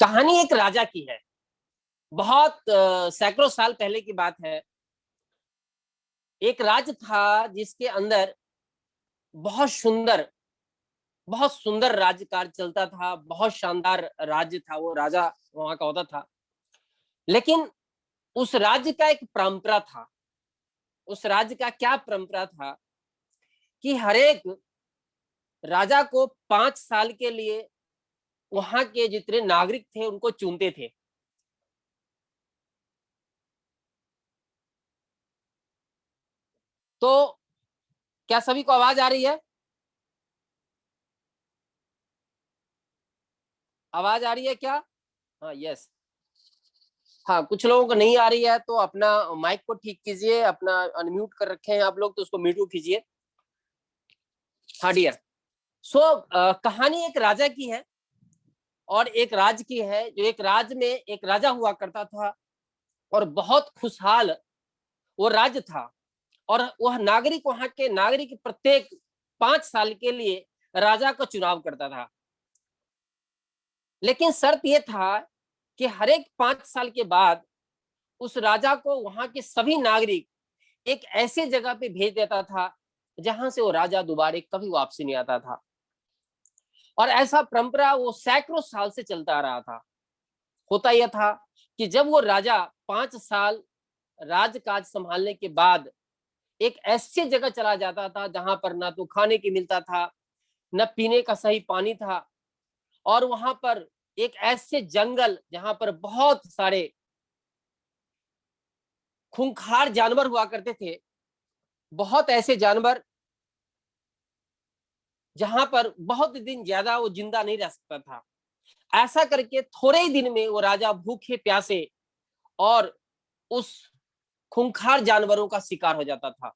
कहानी एक राजा की है। बहुत सैकड़ों साल पहले की बात है। एक राज्य था जिसके अंदर बहुत सुंदर बहुत सुंदर राज्यकाल चलता था। बहुत शानदार राज्य था, वो राजा वहां का होता था। लेकिन उस राज्य का एक परंपरा था। उस राज्य का क्या परंपरा था कि हरेक राजा को 5 साल के लिए वहां के जितने नागरिक थे उनको चुनते थे। तो क्या सभी को आवाज आ रही है? आवाज आ रही है क्या? हाँ, यस। हाँ, कुछ लोगों को नहीं आ रही है तो अपना माइक को ठीक कीजिए। अपना अनम्यूट कर रखे हैं आप लोग तो उसको म्यूट को कीजिए। हाँ डियर। सो कहानी एक राजा की है और एक राज्य की है। जो एक राज्य में एक राजा हुआ करता था और बहुत खुशहाल वो राज्य था। और वह नागरिक, वहां के नागरिक प्रत्येक 5 साल के लिए राजा का चुनाव करता था। लेकिन शर्त यह था कि हर एक 5 साल के बाद उस राजा को वहां के सभी नागरिक एक ऐसे जगह पे भेज देता था जहां से वो राजा दोबारा कभी वापसी नहीं आता था। और ऐसा परंपरा वो सैकड़ों साल से चलता आ रहा था। होता यह था कि जब वो राजा 5 साल राजकाज संभालने के बाद एक ऐसी जगह चला जाता था जहां पर ना तो खाने की मिलता था, न पीने का सही पानी था। और वहां पर एक ऐसे जंगल जहां पर बहुत सारे खूंखार जानवर हुआ करते थे। बहुत ऐसे जानवर जहां पर बहुत दिन ज्यादा वो जिंदा नहीं रह सकता था। ऐसा करके थोड़े ही दिन में वो राजा भूखे प्यासे और उस खूंखार जानवरों का शिकार हो जाता था।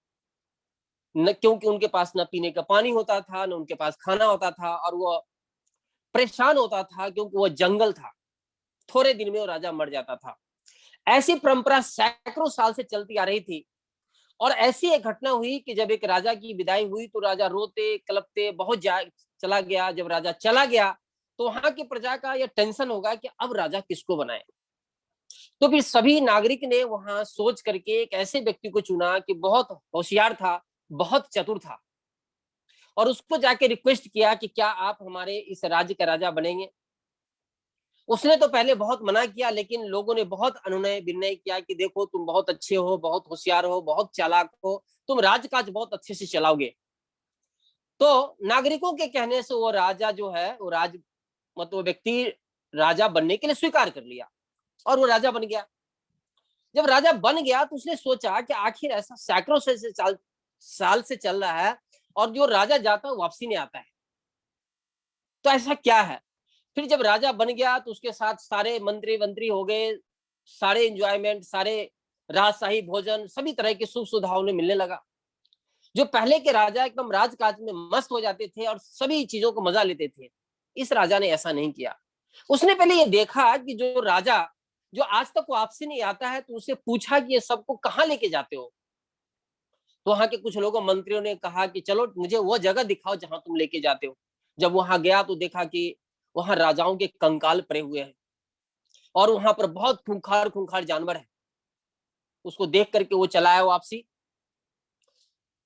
न क्योंकि उनके पास न पीने का पानी होता था, न उनके पास खाना होता था, और वो परेशान होता था क्योंकि वो जंगल था। थोड़े दिन में वो राजा मर जाता था। ऐसी परंपरा सैकड़ों साल से चलती आ रही थी। और ऐसी एक घटना हुई कि जब एक राजा की विदाई हुई तो राजा रोते कलपते बहुत चला गया। जब राजा चला गया तो वहां की प्रजा का यह टेंशन होगा कि अब राजा किसको बनाए। तो फिर सभी नागरिक ने वहां सोच करके एक ऐसे व्यक्ति को चुना कि बहुत होशियार था, बहुत चतुर था, और उसको जाके रिक्वेस्ट किया कि क्या आप हमारे इस राज्य का राजा बनेंगे। उसने तो पहले बहुत मना किया, लेकिन लोगों ने बहुत अनुनय विनय किया कि देखो तुम बहुत अच्छे हो, बहुत होशियार हो, बहुत चालाक हो, तुम राजकाज बहुत अच्छे से चलाओगे। तो नागरिकों के कहने से वो राजा जो है वो मतलब व्यक्ति राजा बनने के लिए स्वीकार कर लिया और वो राजा बन गया। जब राजा बन गया तो उसने सोचा कि आखिर ऐसा सैकड़ों साल से चल रहा है और जो राजा जाता है वापसी नहीं आता है, तो ऐसा क्या है। फिर जब राजा बन गया तो उसके साथ सारे मंत्री वंत्री हो गए। सारे इंजॉयमेंट, सारे राजशाही भोजन, सभी तरह की सुख सुविधाओं ने मिलने लगा। जो पहले के राजा एकदम राजकाज में मस्त हो जाते थे और सभी चीजों को मजा लेते थे, इस राजा ने ऐसा नहीं किया। उसने पहले ये देखा कि जो राजा जो आज तक वापसी नहीं आता है, तो उसे पूछा कि ये सबको कहाँ लेके जाते हो। तो वहां के कुछ लोगों मंत्रियों ने कहा कि चलो मुझे वो जगह दिखाओ जहां तुम लेके जाते हो। जब वहां गया तो देखा कि वहां राजाओं के कंकाल पड़े हुए हैं और वहां पर बहुत खूंखार खूंखार जानवर है। उसको देख करके वो चलाया वापसी।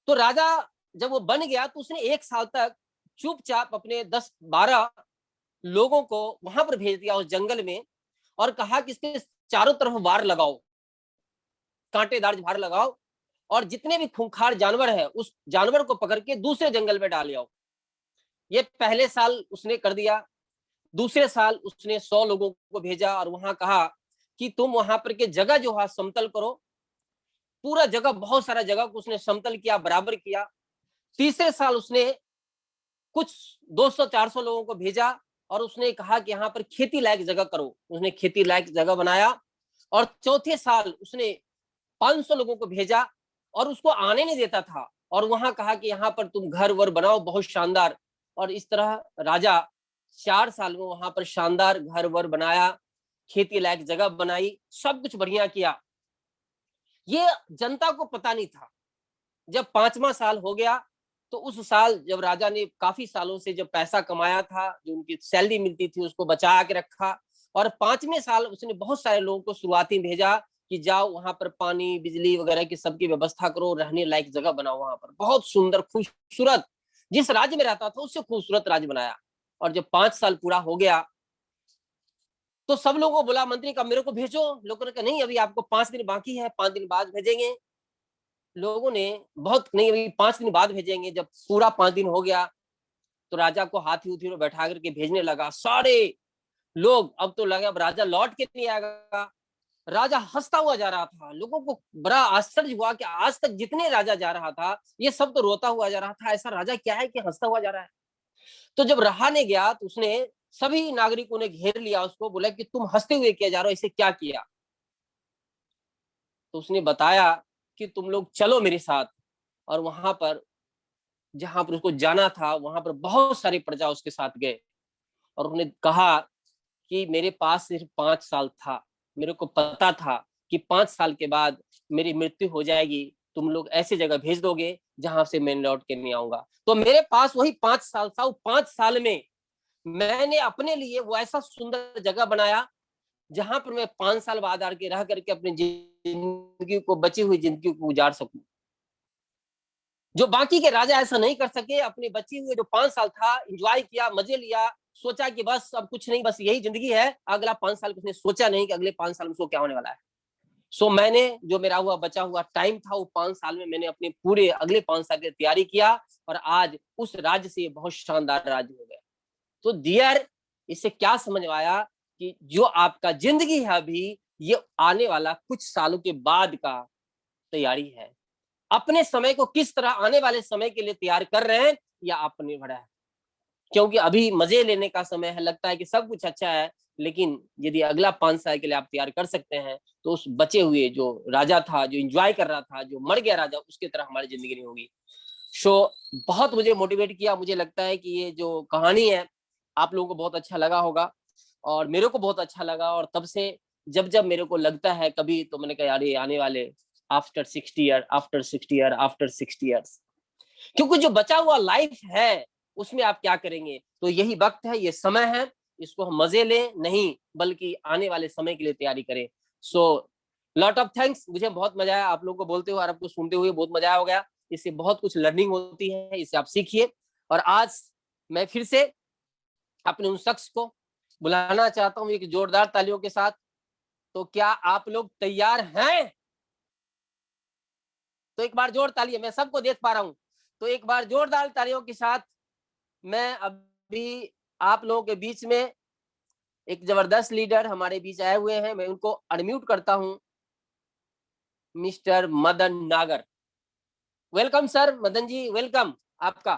तो राजा जब वो बन गया तो उसने 1 साल तक चुपचाप अपने 10-12 लोगों को वहां पर भेज दिया उस जंगल में, और कहा कि इसके चारों तरफ वार लगाओ, कांटेदार वार लगाओ, और जितने भी खूंखार जानवर है उस जानवर को पकड़ के दूसरे जंगल में डाल आओ। ये पहले साल उसने कर दिया। दूसरे साल उसने 100 लोगों को भेजा और वहां कहा कि तुम वहां पर के जगह जो है समतल करो। पूरा जगह, बहुत सारा जगह को उसने समतल किया, बराबर किया। तीसरे साल उसने कुछ 200-400 लोगों को भेजा और उसने कहा कि यहाँ पर खेती लायक जगह करो। उसने खेती लायक जगह बनाया। और चौथे साल उसने 500 लोगों को भेजा और उसको आने नहीं देता था, और वहां कहा कि यहाँ पर तुम घर वर बनाओ बहुत शानदार। और इस तरह राजा 4 साल में वहां पर शानदार घर वर बनाया, खेती लायक जगह बनाई, सब कुछ बढ़िया किया। ये जनता को पता नहीं था। जब 5वां साल हो गया तो उस साल जब राजा ने काफी सालों से जब पैसा कमाया था, जो उनकी सैलरी मिलती थी उसको बचा के रखा, और 5वें साल उसने बहुत सारे लोगों को शुरुआती में भेजा कि जाओ वहां पर पानी बिजली वगैरह की सबकी व्यवस्था करो, रहने लायक जगह बनाओ, वहां पर बहुत सुंदर खूबसूरत, जिस राज्य में रहता था उससे खूबसूरत राज्य बनाया। और जब 5 साल पूरा हो गया तो सब लोगों को बोला मंत्री का मेरे को भेजो, लोगों ने कहा नहीं अभी आपको 5 दिन बाकी है, 5 दिन बाद भेजेंगे। लोगों ने बहुत नहीं अभी 5 दिन बाद भेजेंगे। जब पूरा 5 दिन हो गया तो राजा को हाथी उथी में बैठा करके भेजने लगा सारे लोग। अब तो लगा अब राजा लौट के नहीं आएगा। राजा हंसता हुआ जा रहा था, लोगों को बड़ा आश्चर्य हुआ कि आज तक जितने राजा जा रहा था ये सब तो रोता हुआ जा रहा था, ऐसा राजा क्या है कि हंसता हुआ जा रहा है। तो जब रहा नहीं गया तो उसने सभी नागरिकों ने घेर लिया उसको, बोला कि तुम हंसते हुए क्या जा रहे हो, इसे क्या किया। तो उसने बताया कि तुम लोग चलो मेरे साथ। और वहां पर जहां पर उसको जाना था वहां पर बहुत सारी प्रजा उसके साथ गए और उन्होंने कहा कि मेरे पास सिर्फ 5 साल था, मेरे को पता था कि 5 साल के बाद मेरी मृत्यु हो जाएगी, तुम लोग ऐसी जगह भेज दोगे जहां से मैं लौट के नहीं आऊंगा। तो मेरे पास वही 5 साल था, वो 5 साल में मैंने अपने लिए वो ऐसा सुंदर जगह बनाया जहां पर मैं 5 साल बाद आके रह करके अपनी जिंदगी को, बची हुई जिंदगी को गुजार सकूं। जो बाकी के राजा ऐसा नहीं कर सके, अपने बची हुए जो 5 साल था एंजॉय किया, मजे लिया, सोचा कि बस अब कुछ नहीं, बस यही जिंदगी है। अगला 5 साल उसने सोचा नहीं कि अगले 5 साल में उसको क्या होने वाला है। सो मैंने जो मेरा हुआ बचा हुआ टाइम था वो 5 साल में मैंने अपने पूरे अगले 5 साल की तैयारी किया और आज उस राज्य से बहुत शानदार राज्य हो गया। तो डियर, इससे क्या समझ में आया कि जो आपका जिंदगी है अभी, ये आने वाला कुछ सालों के बाद का तैयारी है। अपने समय को किस तरह आने वाले समय के लिए तैयार कर रहे हैं या आप पर निर्भर है। क्योंकि अभी मजे लेने का समय है, लगता है कि सब कुछ अच्छा है, लेकिन यदि अगला 5 साल के लिए आप तैयार कर सकते हैं तो उस बचे हुए जो राजा था, जो एंजॉय कर रहा था, जो मर गया राजा, उसकी तरह हमारी जिंदगी नहीं होगी। सो बहुत मुझे मोटिवेट किया। मुझे लगता है कि ये जो कहानी है आप लोगों को बहुत अच्छा लगा होगा और मेरे को बहुत अच्छा लगा। और तब से जब जब मेरे को लगता है कभी, तो मैंने कहा यार ये आने वाले after 60 year, after 60 year, after 60 years, क्योंकि जो बचा हुआ लाइफ है उसमें आप क्या करेंगे। तो यही वक्त है, ये समय है, इसको हम मजे लें नहीं बल्कि आने वाले समय के लिए तैयारी करें। सो लॉट ऑफ थैंक्स, मुझे बहुत मजा आया आप लोगों को बोलते हुए और आपको सुनते हुए बहुत मजा हो गया। इससे बहुत कुछ लर्निंग होती है, इससे आप सीखिए। और आज मैं फिर से अपने उन शख्स को बुलाना चाहता हूँ एक जोरदार तालियों के साथ। तो क्या आप लोग तैयार हैं? तो एक बार जोर तालियां, मैं सबको देख पा रहा हूं। तो एक बार जोरदार तालियों के साथ मैं अभी आप लोगों के बीच में एक जबरदस्त लीडर हमारे बीच आए हुए हैं, मैं उनको अनम्यूट करता हूं। मिस्टर मदन नागर, welcome sir. Madan ji welcome आपका।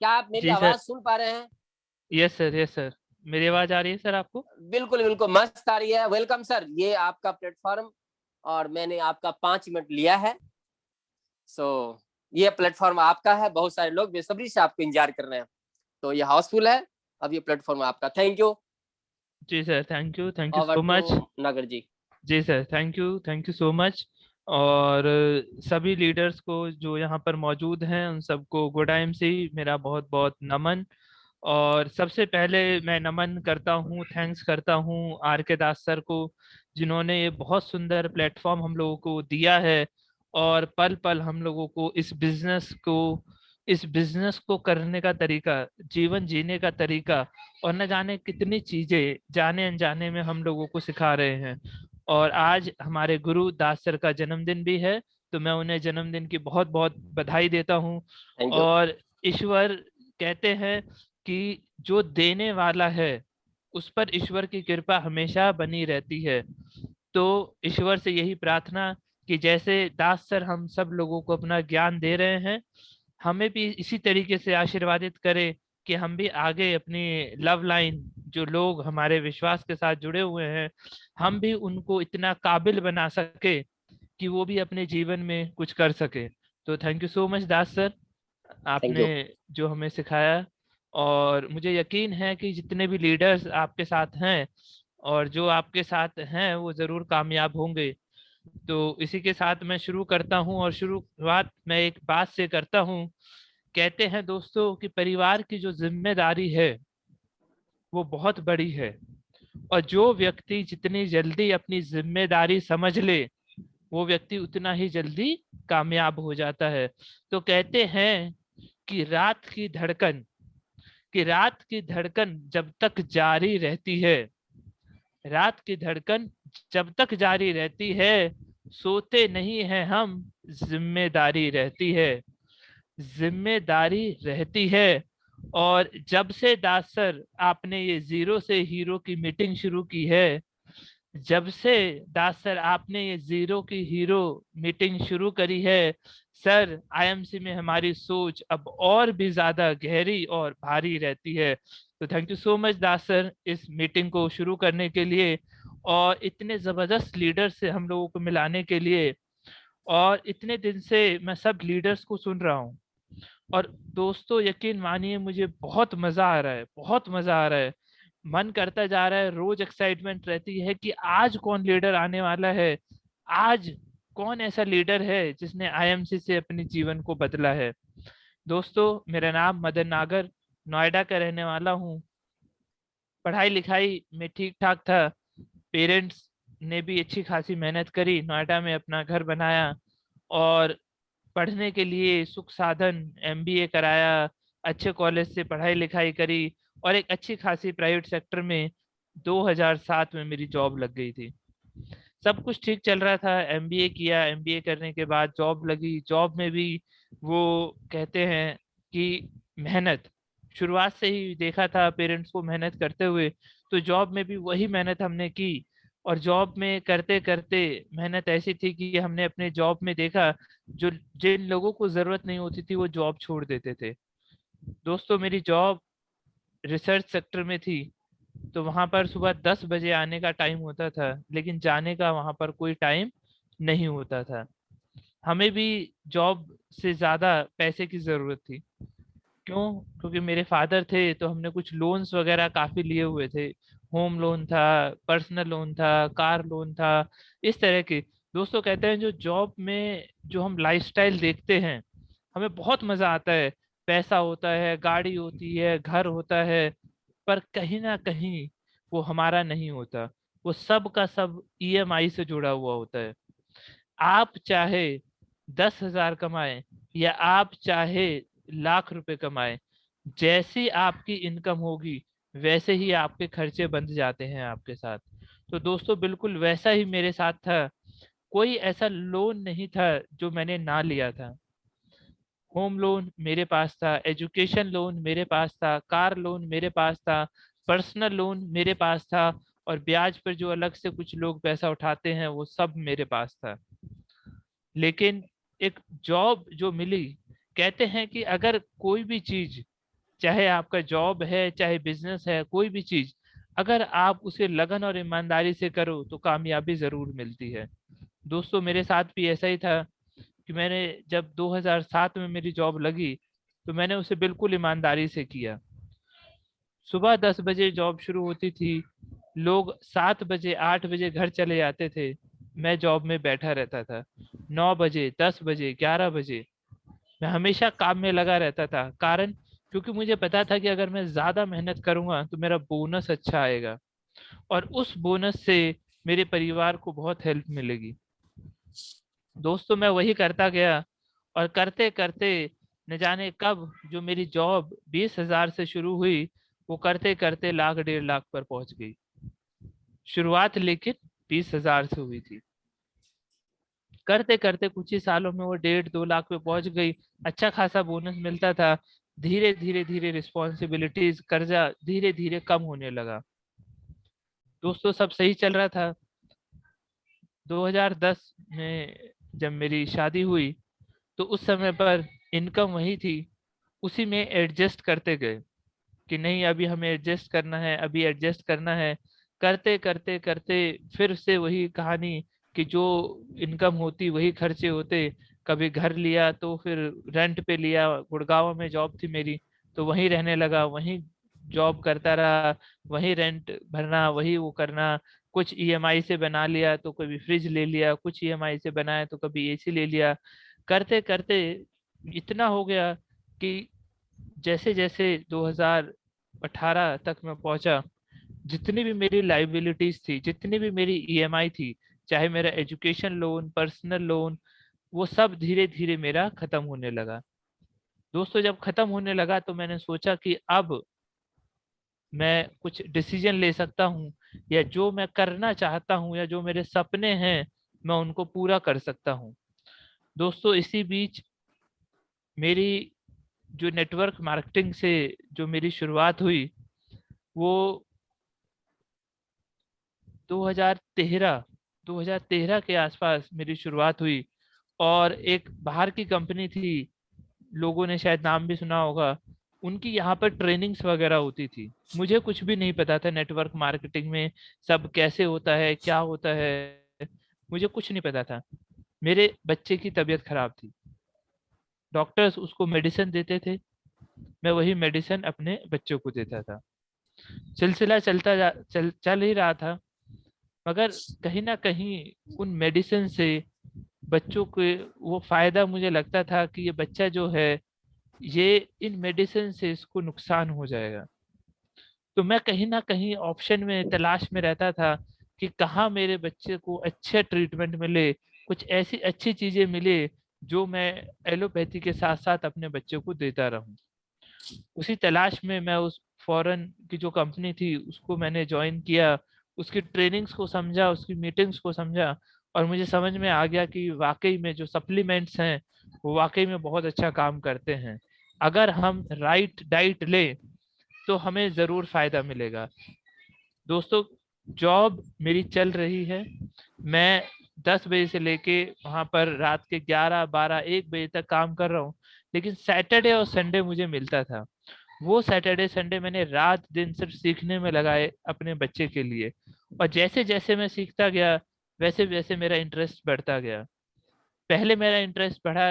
क्या आप मेरी जी सर। आवाज सुन पा रहे हैं? Yes sir, yes sir. मेरी आवाज आ रही है सर आपको? बिल्कुल बिल्कुल मस्त आ रही है। वेलकम सर, ये आपका प्लेटफॉर्म और मैंने आपका 5 मिनट लिया है। सो ये प्लेटफॉर्म आपका है, बहुत सारे लोग बेसब्री से आपको इंतजार कर रहे हैं, तो ये हाउसफुल है। अब ये प्लेटफॉर्म आपका। Thank you. जी sir, thank you over so too much. Nagar ji. जी sir, thank you so much. और सभी लीडर्स को जो यहाँ पर मौजूद हैं उन सबको गुड टाइम से ही मेरा बहुत बहुत नमन। और सबसे पहले मैं नमन करता हूँ, थैंक्स करता हूँ आर के दास सर को, जिन्होंने ये बहुत सुंदर प्लेटफॉर्म हम लोगों को दिया है और पल पल हम लोगों को इस बिजनेस को करने का तरीका, जीवन जीने का तरीका और न जाने कितनी चीजें जाने अनजाने में हम लोगों को सिखा रहे हैं। और आज हमारे गुरु दास सर का जन्मदिन भी है, तो मैं उन्हें जन्मदिन की बहुत बहुत बधाई देता हूँ। Thank you. और ईश्वर कहते हैं कि जो देने वाला है उस पर ईश्वर की कृपा हमेशा बनी रहती है। तो ईश्वर से यही प्रार्थना कि जैसे दास सर हम सब लोगों को अपना ज्ञान दे रहे हैं, हमें भी इसी तरीके से आशीर्वादित करे कि हम भी आगे अपनी लव लाइन, जो लोग हमारे विश्वास के साथ जुड़े हुए हैं, हम भी उनको इतना काबिल बना सके कि वो भी अपने जीवन में कुछ कर सके। तो thank you so much Das sir, thank आपने यू। जो हमें सिखाया। और मुझे यकीन है कि जितने भी लीडर्स आपके साथ हैं और जो आपके साथ हैं वो ज़रूर कामयाब होंगे। तो इसी के साथ मैं शुरू करता हूं और शुरुआत मैं एक बात से करता हूं। कहते हैं दोस्तों कि परिवार की जो जिम्मेदारी है वो बहुत बड़ी है, और जो व्यक्ति जितनी जल्दी अपनी जिम्मेदारी समझ ले वो व्यक्ति उतना ही जल्दी कामयाब हो जाता है। तो कहते हैं कि रात की धड़कन जब तक जारी रहती है, रात की धड़कन जब तक जारी रहती है, सोते नहीं हैं हम, जिम्मेदारी रहती है, जिम्मेदारी रहती है। और जब से दास सर आपने ये जीरो से हीरो की मीटिंग शुरू की है, जब से दास सर आपने ये जीरो की हीरो मीटिंग शुरू करी है, सर आईएमसी में हमारी सोच अब और भी ज्यादा गहरी और भारी रहती है। तो thank you so much Das sir इस मीटिंग को शुरू करने के लिए, और इतने जबरदस्त लीडर से हम लोगों को मिलाने के लिए। और इतने दिन से मैं सब लीडर्स को सुन रहा हूँ, और दोस्तों यकीन मानिए मुझे बहुत मजा आ रहा है, बहुत मजा आ रहा है। मन करता जा रहा है, रोज एक्साइटमेंट रहती है कि आज कौन लीडर आने वाला है, आज कौन ऐसा लीडर है जिसने आईएमसी से अपने जीवन को बदला है। दोस्तों मेरा नाम मदन नागर, नोएडा का रहने वाला हूँ। पढ़ाई लिखाई में ठीक ठाक था, पेरेंट्स ने भी अच्छी खासी मेहनत करी, नोएडा में अपना घर बनाया, और पढ़ने के लिए सुख साधन, एमबीए कराया, अच्छे कॉलेज से पढ़ाई लिखाई करी, और एक अच्छी खासी प्राइवेट सेक्टर में 2007 में मेरी जॉब लग गई थी। सब कुछ ठीक चल रहा था, एमबीए किया, एमबीए करने के बाद जॉब लगी, जॉब में भी वो कहते हैं कि मेहनत, शुरुआत से ही देखा था पेरेंट्स को मेहनत करते हुए, तो जॉब में भी वही मेहनत हमने की। और जॉब में करते करते मेहनत ऐसी थी कि हमने अपने जॉब में देखा जो जिन लोगों को जरूरत नहीं होती थी वो जॉब छोड़ देते थे। दोस्तों मेरी जॉब रिसर्च सेक्टर में थी, तो वहां पर सुबह 10 बजे आने का टाइम होता था, लेकिन जाने का वहां पर कोई टाइम नहीं होता था। हमें भी जॉब से ज्यादा पैसे की जरूरत थी। क्यों? क्योंकि मेरे फादर थे तो हमने कुछ लोन्स वगैरह काफी लिए हुए थे, होम लोन था, पर्सनल लोन था, कार लोन था, इस तरह के। दोस्तों कहते हैं जो जॉब में जो हम लाइफस्टाइल देखते हैं हमें बहुत मजा आता है, पैसा होता है, गाड़ी होती है, घर होता है, पर कहीं ना कहीं वो हमारा नहीं होता, वो सब का सब ईएमआई से जुड़ा हुआ होता है। आप चाहे 10,000 कमाए या आप चाहे लाख रुपए कमाए, जैसी आपकी इनकम होगी वैसे ही आपके खर्चे बंध जाते हैं आपके साथ। तो दोस्तों बिल्कुल वैसा ही मेरे साथ था, कोई ऐसा लोन नहीं था जो मैंने ना लिया था। होम लोन मेरे पास था, एजुकेशन लोन मेरे पास था, कार लोन मेरे पास था, पर्सनल लोन मेरे पास था, और ब्याज पर जो अलग से कुछ लोग पैसा उठाते हैं वो सब मेरे पास था। लेकिन एक जॉब जो मिली, कहते हैं कि अगर कोई भी चीज, चाहे आपका जॉब है चाहे बिजनेस है, कोई भी चीज अगर आप उसे लगन और ईमानदारी से करो तो कामयाबी जरूर मिलती है। दोस्तों मेरे साथ भी ऐसा ही था कि मैंने जब 2007 में मेरी जॉब लगी तो मैंने उसे बिल्कुल ईमानदारी से किया। सुबह 10 बजे जॉब शुरू होती थी, लोग 7 बजे 8 बजे घर चले जाते थे, मैं जॉब में बैठा रहता था। 9 बजे 10 बजे 11 बजे मैं हमेशा काम में लगा रहता था, कारण क्योंकि मुझे पता था कि अगर मैं ज्यादा मेहनत करूंगा तो मेरा बोनस अच्छा आएगा, और उस बोनस से मेरे परिवार को बहुत हेल्प मिलेगी। दोस्तों मैं वही करता गया, और करते करते न जाने कब जो मेरी जॉब 20,000 से शुरू हुई वो करते करते लाख 1.5 लाख पर पहुंच गई। शुरुआत लेकिन 20,000 से हुई थी, करते करते कुछ ही सालों में वो 1.5 2 लाख पे पहुंच गई। अच्छा खासा बोनस मिलता था। धीरे धीरे धीरे रिस्पॉन्सिबिलिटीज, कर्जा धीरे धीरे कम होने लगा। दोस्तों सब सही चल रहा था। 2010 में जब मेरी शादी हुई तो उस समय पर इनकम वही थी, उसी में एडजस्ट करते गए कि नहीं अभी हमें एडजस्ट करना है, अभी एडजस्ट करना है। करते करते करते फिर से वही कहानी कि जो इनकम होती वही खर्चे होते। कभी घर लिया तो फिर रेंट पे लिया, गुड़गांव में जॉब थी मेरी तो वहीं रहने लगा, वहीं जॉब करता रहा, वहीं रेंट भरना, वही वो करना। कुछ ईएमआई से बना लिया तो कभी फ्रिज ले लिया, कुछ ईएमआई से बनाया तो कभी एसी ले लिया। करते करते इतना हो गया कि जैसे जैसे 18 तक मैं पहुंचा, जितनी भी मेरी लाइबिलिटीज थी, जितनी भी मेरी ईएमआई थी, चाहे मेरा एजुकेशन लोन, पर्सनल लोन, वो सब धीरे धीरे मेरा खत्म होने लगा। दोस्तों जब खत्म होने लगा तो मैंने सोचा कि अब मैं कुछ डिसीजन ले सकता हूँ, या जो मैं करना चाहता हूँ या जो मेरे सपने हैं मैं उनको पूरा कर सकता हूँ। दोस्तों इसी बीच मेरी जो नेटवर्क मार्केटिंग से जो मेरी शुरुआत हुई, वो 2013 2013 के आसपास मेरी शुरुआत हुई। और एक बाहर की कंपनी थी, लोगों ने शायद नाम भी सुना होगा, उनकी यहाँ पर ट्रेनिंग्स वगैरह होती थी। मुझे कुछ भी नहीं पता था नेटवर्क मार्केटिंग में सब कैसे होता है, क्या होता है, मुझे कुछ नहीं पता था। मेरे बच्चे की तबीयत खराब थी, डॉक्टर्स उसको मेडिसिन देते थे, मैं वही मेडिसिन अपने बच्चों को देता था। सिलसिला चल ही रहा था, मगर कहीं ना कहीं उन मेडिसिन से बच्चों को वो फायदा मुझे लगता था कि ये बच्चा जो है, ये इन मेडिसिन से इसको नुकसान हो जाएगा। तो मैं कहीं ना कहीं ऑप्शन में तलाश में रहता था कि कहाँ मेरे बच्चे को अच्छे ट्रीटमेंट मिले, कुछ ऐसी अच्छी चीजें मिले जो मैं एलोपैथी के साथ साथ अपने बच्चे को देता रहूं। उसी तलाश में मैं उस फॉरेन की जो कंपनी थी उसको मैंने ज्वाइन किया, उसकी ट्रेनिंग्स को समझा, उसकी मीटिंग्स को समझा, और मुझे समझ में आ गया कि वाकई में जो सप्लीमेंट्स हैं वो वाकई में बहुत अच्छा काम करते हैं। अगर हम राइट डाइट लें तो हमें ज़रूर फायदा मिलेगा। दोस्तों जॉब मेरी चल रही है, मैं 10 बजे से लेके वहां पर रात के 11 12 1 बजे तक काम कर रहा हूँ, लेकिन सैटरडे और संडे मुझे मिलता था। वो सैटरडे संडे मैंने रात दिन सिर्फ सीखने में लगाए अपने बच्चे के लिए। और जैसे जैसे मैं सीखता गया वैसे वैसे मेरा इंटरेस्ट बढ़ता गया। पहले मेरा इंटरेस्ट बढ़ा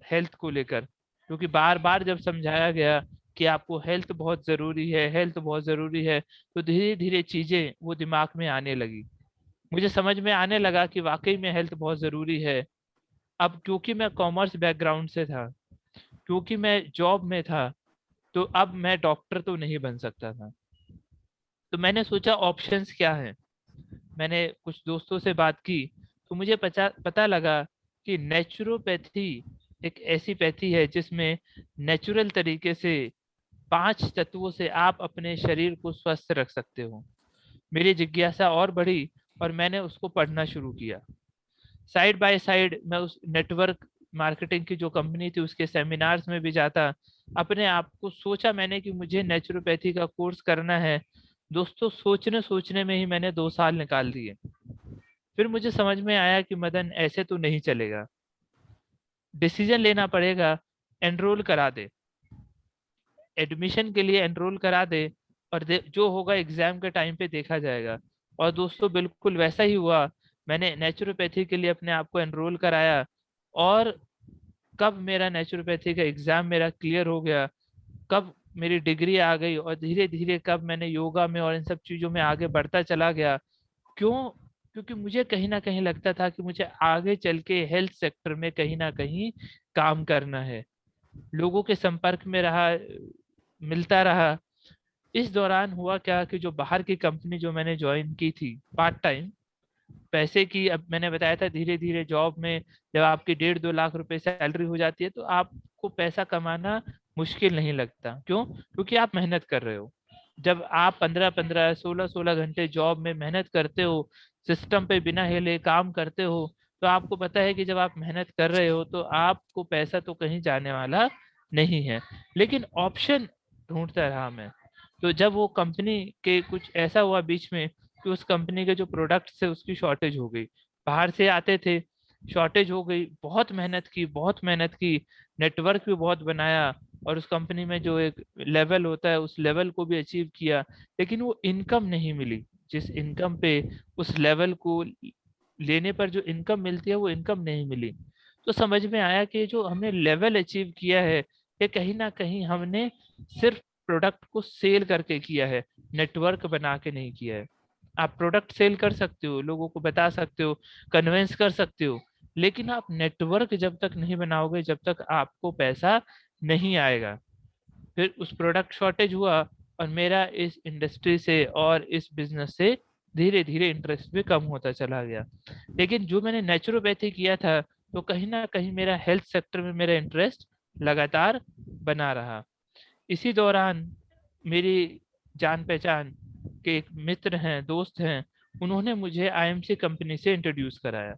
हेल्थ को लेकर, क्योंकि बार बार जब समझाया गया कि आपको हेल्थ बहुत ज़रूरी है, हेल्थ बहुत ज़रूरी है, तो धीरे धीरे चीज़ें वो दिमाग में आने लगी। मुझे समझ में आने लगा कि वाकई में हेल्थ बहुत ज़रूरी है। अब क्योंकि मैं कॉमर्स बैकग्राउंड से था, क्योंकि मैं जॉब में था, तो अब मैं डॉक्टर तो नहीं बन सकता था। तो मैंने सोचा ऑप्शंस क्या हैं। मैंने कुछ दोस्तों से बात की तो मुझे पता लगा कि नेचुरोपैथी एक ऐसी पैथी है जिसमें नेचुरल तरीके से 5 तत्वों से आप अपने शरीर को स्वस्थ रख सकते हो। मेरी जिज्ञासा और बढ़ी और मैंने उसको पढ़ना शुरू किया। साइड बाय साइड मैं उस नेटवर्क मार्केटिंग की जो कंपनी थी उसके सेमिनार्स में भी जाता। अपने आप को सोचा मैंने कि मुझे नेचुरोपैथी का कोर्स करना है। दोस्तों सोचने सोचने में ही मैंने 2 साल निकाल दिए। फिर मुझे समझ में आया कि मदन ऐसे तो नहीं चलेगा, डिसीजन लेना पड़ेगा, एनरोल करा दे, एडमिशन के लिए एनरोल करा दे, और जो होगा एग्जाम के टाइम पे देखा जाएगा। और दोस्तों बिल्कुल वैसा ही हुआ। मैंने नेचुरोपैथी के लिए अपने आप को एनरोल कराया, और कब मेरा नेचुरोपैथी का एग्जाम मेरा क्लियर हो गया, कब मेरी डिग्री आ गई, और धीरे धीरे कब मैंने योगा में और इन सब चीज़ों में आगे बढ़ता चला गया। क्यों? क्योंकि मुझे कहीं ना कहीं लगता था कि मुझे आगे चल के हेल्थ सेक्टर में कहीं ना कहीं काम करना है। लोगों के संपर्क में रहा, मिलता रहा। इस दौरान हुआ क्या कि जो बाहर की कंपनी जो मैंने ज्वाइन की थी पार्ट टाइम पैसे की, अब मैंने बताया था धीरे धीरे जॉब में जब आपकी 1.5 2 लाख रुपए सैलरी हो जाती है तो आपको पैसा कमाना मुश्किल नहीं लगता। क्यों? क्योंकि आप मेहनत कर रहे हो। जब आप 15 15 16 16 घंटे जॉब में मेहनत करते हो, सिस्टम पे बिना हिले काम करते हो, तो आपको पता है कि जब आप मेहनत कर रहे हो तो आपको पैसा तो कहीं जाने वाला नहीं है। लेकिन ऑप्शन ढूंढता रहा मैं। तो जब वो कंपनी के कुछ ऐसा हुआ बीच में कि उस कंपनी के जो प्रोडक्ट्स थे उसकी शॉर्टेज हो गई, बाहर से आते थे, शॉर्टेज हो गई, बहुत मेहनत की, बहुत मेहनत की, नेटवर्क भी बहुत बनाया, और उस कंपनी में जो एक लेवल होता है उस लेवल को भी अचीव किया, लेकिन वो इनकम नहीं मिली जिस इनकम पे उस लेवल को लेने पर जो इनकम मिलती है वो इनकम नहीं मिली। तो समझ में आया कि जो हमने लेवल अचीव किया है ये कहीं ना कहीं हमने सिर्फ प्रोडक्ट को सेल करके किया है, नेटवर्क बना के नहीं किया है। आप प्रोडक्ट सेल कर सकते हो, लोगों को बता सकते हो, कन्विंस कर सकते हो, लेकिन आप नेटवर्क जब तक नहीं बनाओगे जब तक आपको पैसा नहीं आएगा। फिर उस प्रोडक्ट शॉर्टेज हुआ और मेरा इस इंडस्ट्री से और इस बिजनेस से धीरे धीरे इंटरेस्ट भी कम होता चला गया। लेकिन जो मैंने नेचुरोपैथी किया था, तो कहीं ना कहीं मेरा हेल्थ सेक्टर में मेरा इंटरेस्ट लगातार बना रहा। इसी दौरान मेरी जान पहचान के एक मित्र हैं, दोस्त हैं, उन्होंने मुझे आईएमसी कंपनी से इंट्रोड्यूस कराया।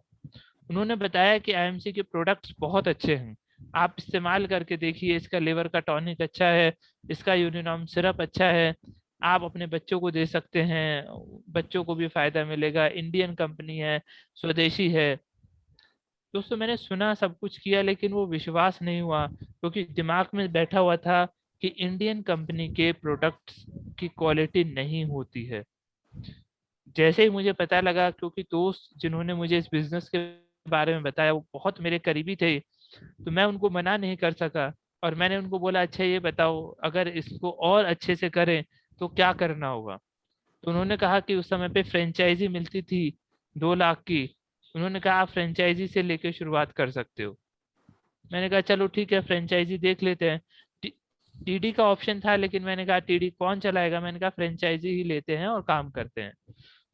उन्होंने बताया कि आईएमसी के प्रोडक्ट्स बहुत अच्छे हैं, आप इस्तेमाल करके देखिए, इसका लिवर का टॉनिक अच्छा है, इसका यूनिनॉर्म सिरप अच्छा है, आप अपने बच्चों को दे सकते हैं, बच्चों को भी फायदा मिलेगा, इंडियन कंपनी है, स्वदेशी है। दोस्तों मैंने सुना, सब कुछ किया, लेकिन वो विश्वास नहीं हुआ, क्योंकि दिमाग में बैठा हुआ था कि इंडियन कंपनी के प्रोडक्ट्स की क्वालिटी नहीं होती है। जैसे ही मुझे पता लगा, क्योंकि दोस्त जिन्होंने मुझे इस बिजनेस के बारे में बताया वो बहुत मेरे करीबी थे, तो मैं उनको मना नहीं कर सका। और मैंने उनको बोला, अच्छा ये बताओ, अगर इसको और अच्छे से करें तो क्या करना होगा। तो उन्होंने कहा कि उस समय पे फ्रेंचाइजी मिलती थी 2 लाख की। उन्होंने कहा आप फ्रेंचाइजी से लेके शुरुआत कर सकते हो। मैंने कहा चलो ठीक है, फ्रेंचाइजी देख लेते हैं। टीडी का ऑप्शन था, लेकिन मैंने कहा टीडी कौन चलाएगा, मैंने कहा फ्रेंचाइजी ही लेते हैं और काम करते हैं।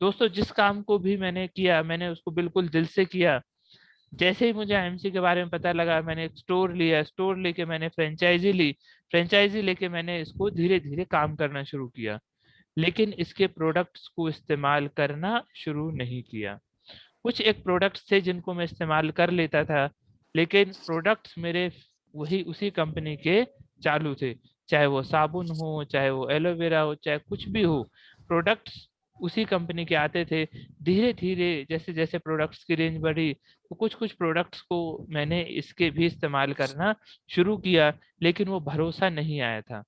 दोस्तों जिस काम को भी मैंने किया, मैंने उसको बिल्कुल दिल से किया। जैसे ही मुझे आईएमसी के बारे में पता लगा, मैंने एक स्टोर लिया, स्टोर लेके मैंने फ्रेंचाइजी ली, फ्रेंचाइजी लेके मैंने इसको धीरे धीरे काम करना शुरू किया, लेकिन इसके प्रोडक्ट्स को इस्तेमाल करना शुरू नहीं किया। कुछ एक प्रोडक्ट्स थे जिनको मैं इस्तेमाल कर लेता था, लेकिन प्रोडक्ट्स मेरे वही उसी कंपनी के चालू थे, चाहे वो साबुन हो, चाहे वो एलोवेरा हो, चाहे कुछ भी हो, प्रोडक्ट्स उसी कंपनी के आते थे। धीरे धीरे जैसे जैसे प्रोडक्ट्स की रेंज बढ़ी, तो कुछ कुछ प्रोडक्ट्स को मैंने इसके भी इस्तेमाल करना शुरू किया, लेकिन वो भरोसा नहीं आया था।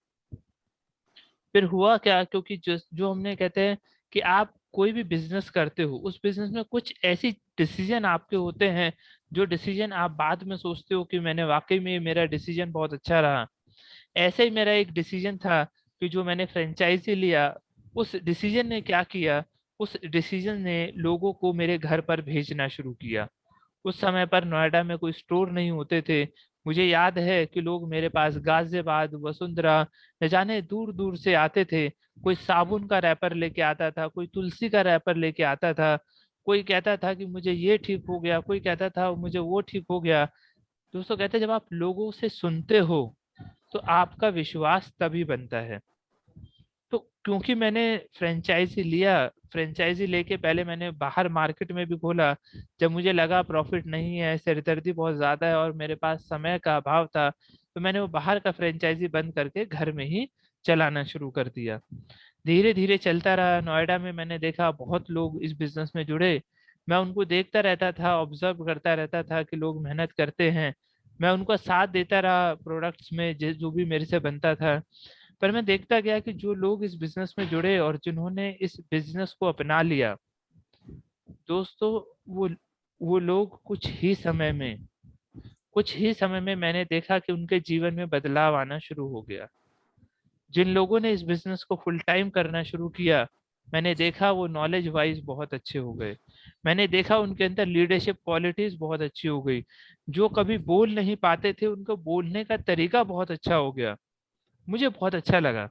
फिर हुआ क्या, क्योंकि जो जो हमने कहते हैं कि आप कोई भी बिजनेस करते हो, उस बिजनेस में कुछ ऐसी डिसीजन आपके होते हैं, जो डिसीजन आप बाद में सोचते हो कि मैंने वाकई में मेरा डिसीजन बहुत अच्छा रहा। ऐसे ही मेरा एक डिसीजन था कि जो मैंने फ्रेंचाइजी लिया, उस डिसीजन ने क्या किया, उस डिसीजन ने लोगों को मेरे घर पर भेजना शुरू किया। उस समय पर नोएडा में कोई स्टोर नहीं होते थे। मुझे याद है कि लोग मेरे पास गाजियाबाद, वसुंधरा, न जाने दूर दूर से आते थे। कोई साबुन का रैपर लेके आता था, कोई तुलसी का रैपर लेके आता था, कोई कहता था कि मुझे ये ठीक हो गया, कोई कहता था मुझे वो ठीक हो गया। दोस्तों कहते हैं, जब आप लोगों से सुनते हो तो आपका विश्वास तभी बनता है। तो क्योंकि मैंने फ्रेंचाइजी लिया, फ्रेंचाइजी लेके पहले मैंने बाहर मार्केट में भी खोला, जब मुझे लगा प्रॉफिट नहीं है, सिरदर्दी बहुत ज़्यादा है और मेरे पास समय का अभाव था, तो मैंने वो बाहर का फ्रेंचाइजी बंद करके घर में ही चलाना शुरू कर दिया। धीरे धीरे चलता रहा। नोएडा में मैंने देखा बहुत लोग इस बिजनेस में जुड़े। मैं उनको देखता रहता था, ऑब्जर्व करता रहता था कि लोग मेहनत करते हैं। मैं उनका साथ देता रहा प्रोडक्ट्स में, जो भी मेरे से बनता था। पर मैं देखता गया कि जो लोग इस बिजनेस में जुड़े और जिन्होंने इस बिजनेस को अपना लिया, दोस्तों वो लोग कुछ ही समय में मैंने देखा कि उनके जीवन में बदलाव आना शुरू हो गया। जिन लोगों ने इस बिजनेस को फुल टाइम करना शुरू किया, मैंने देखा वो नॉलेज वाइज बहुत अच्छे हो गए। मैंने देखा उनके अंदर लीडरशिप क्वालिटीज बहुत अच्छी हो गई। जो कभी बोल नहीं पाते थे, उनको बोलने का तरीका बहुत अच्छा हो गया। मुझे बहुत अच्छा लगा।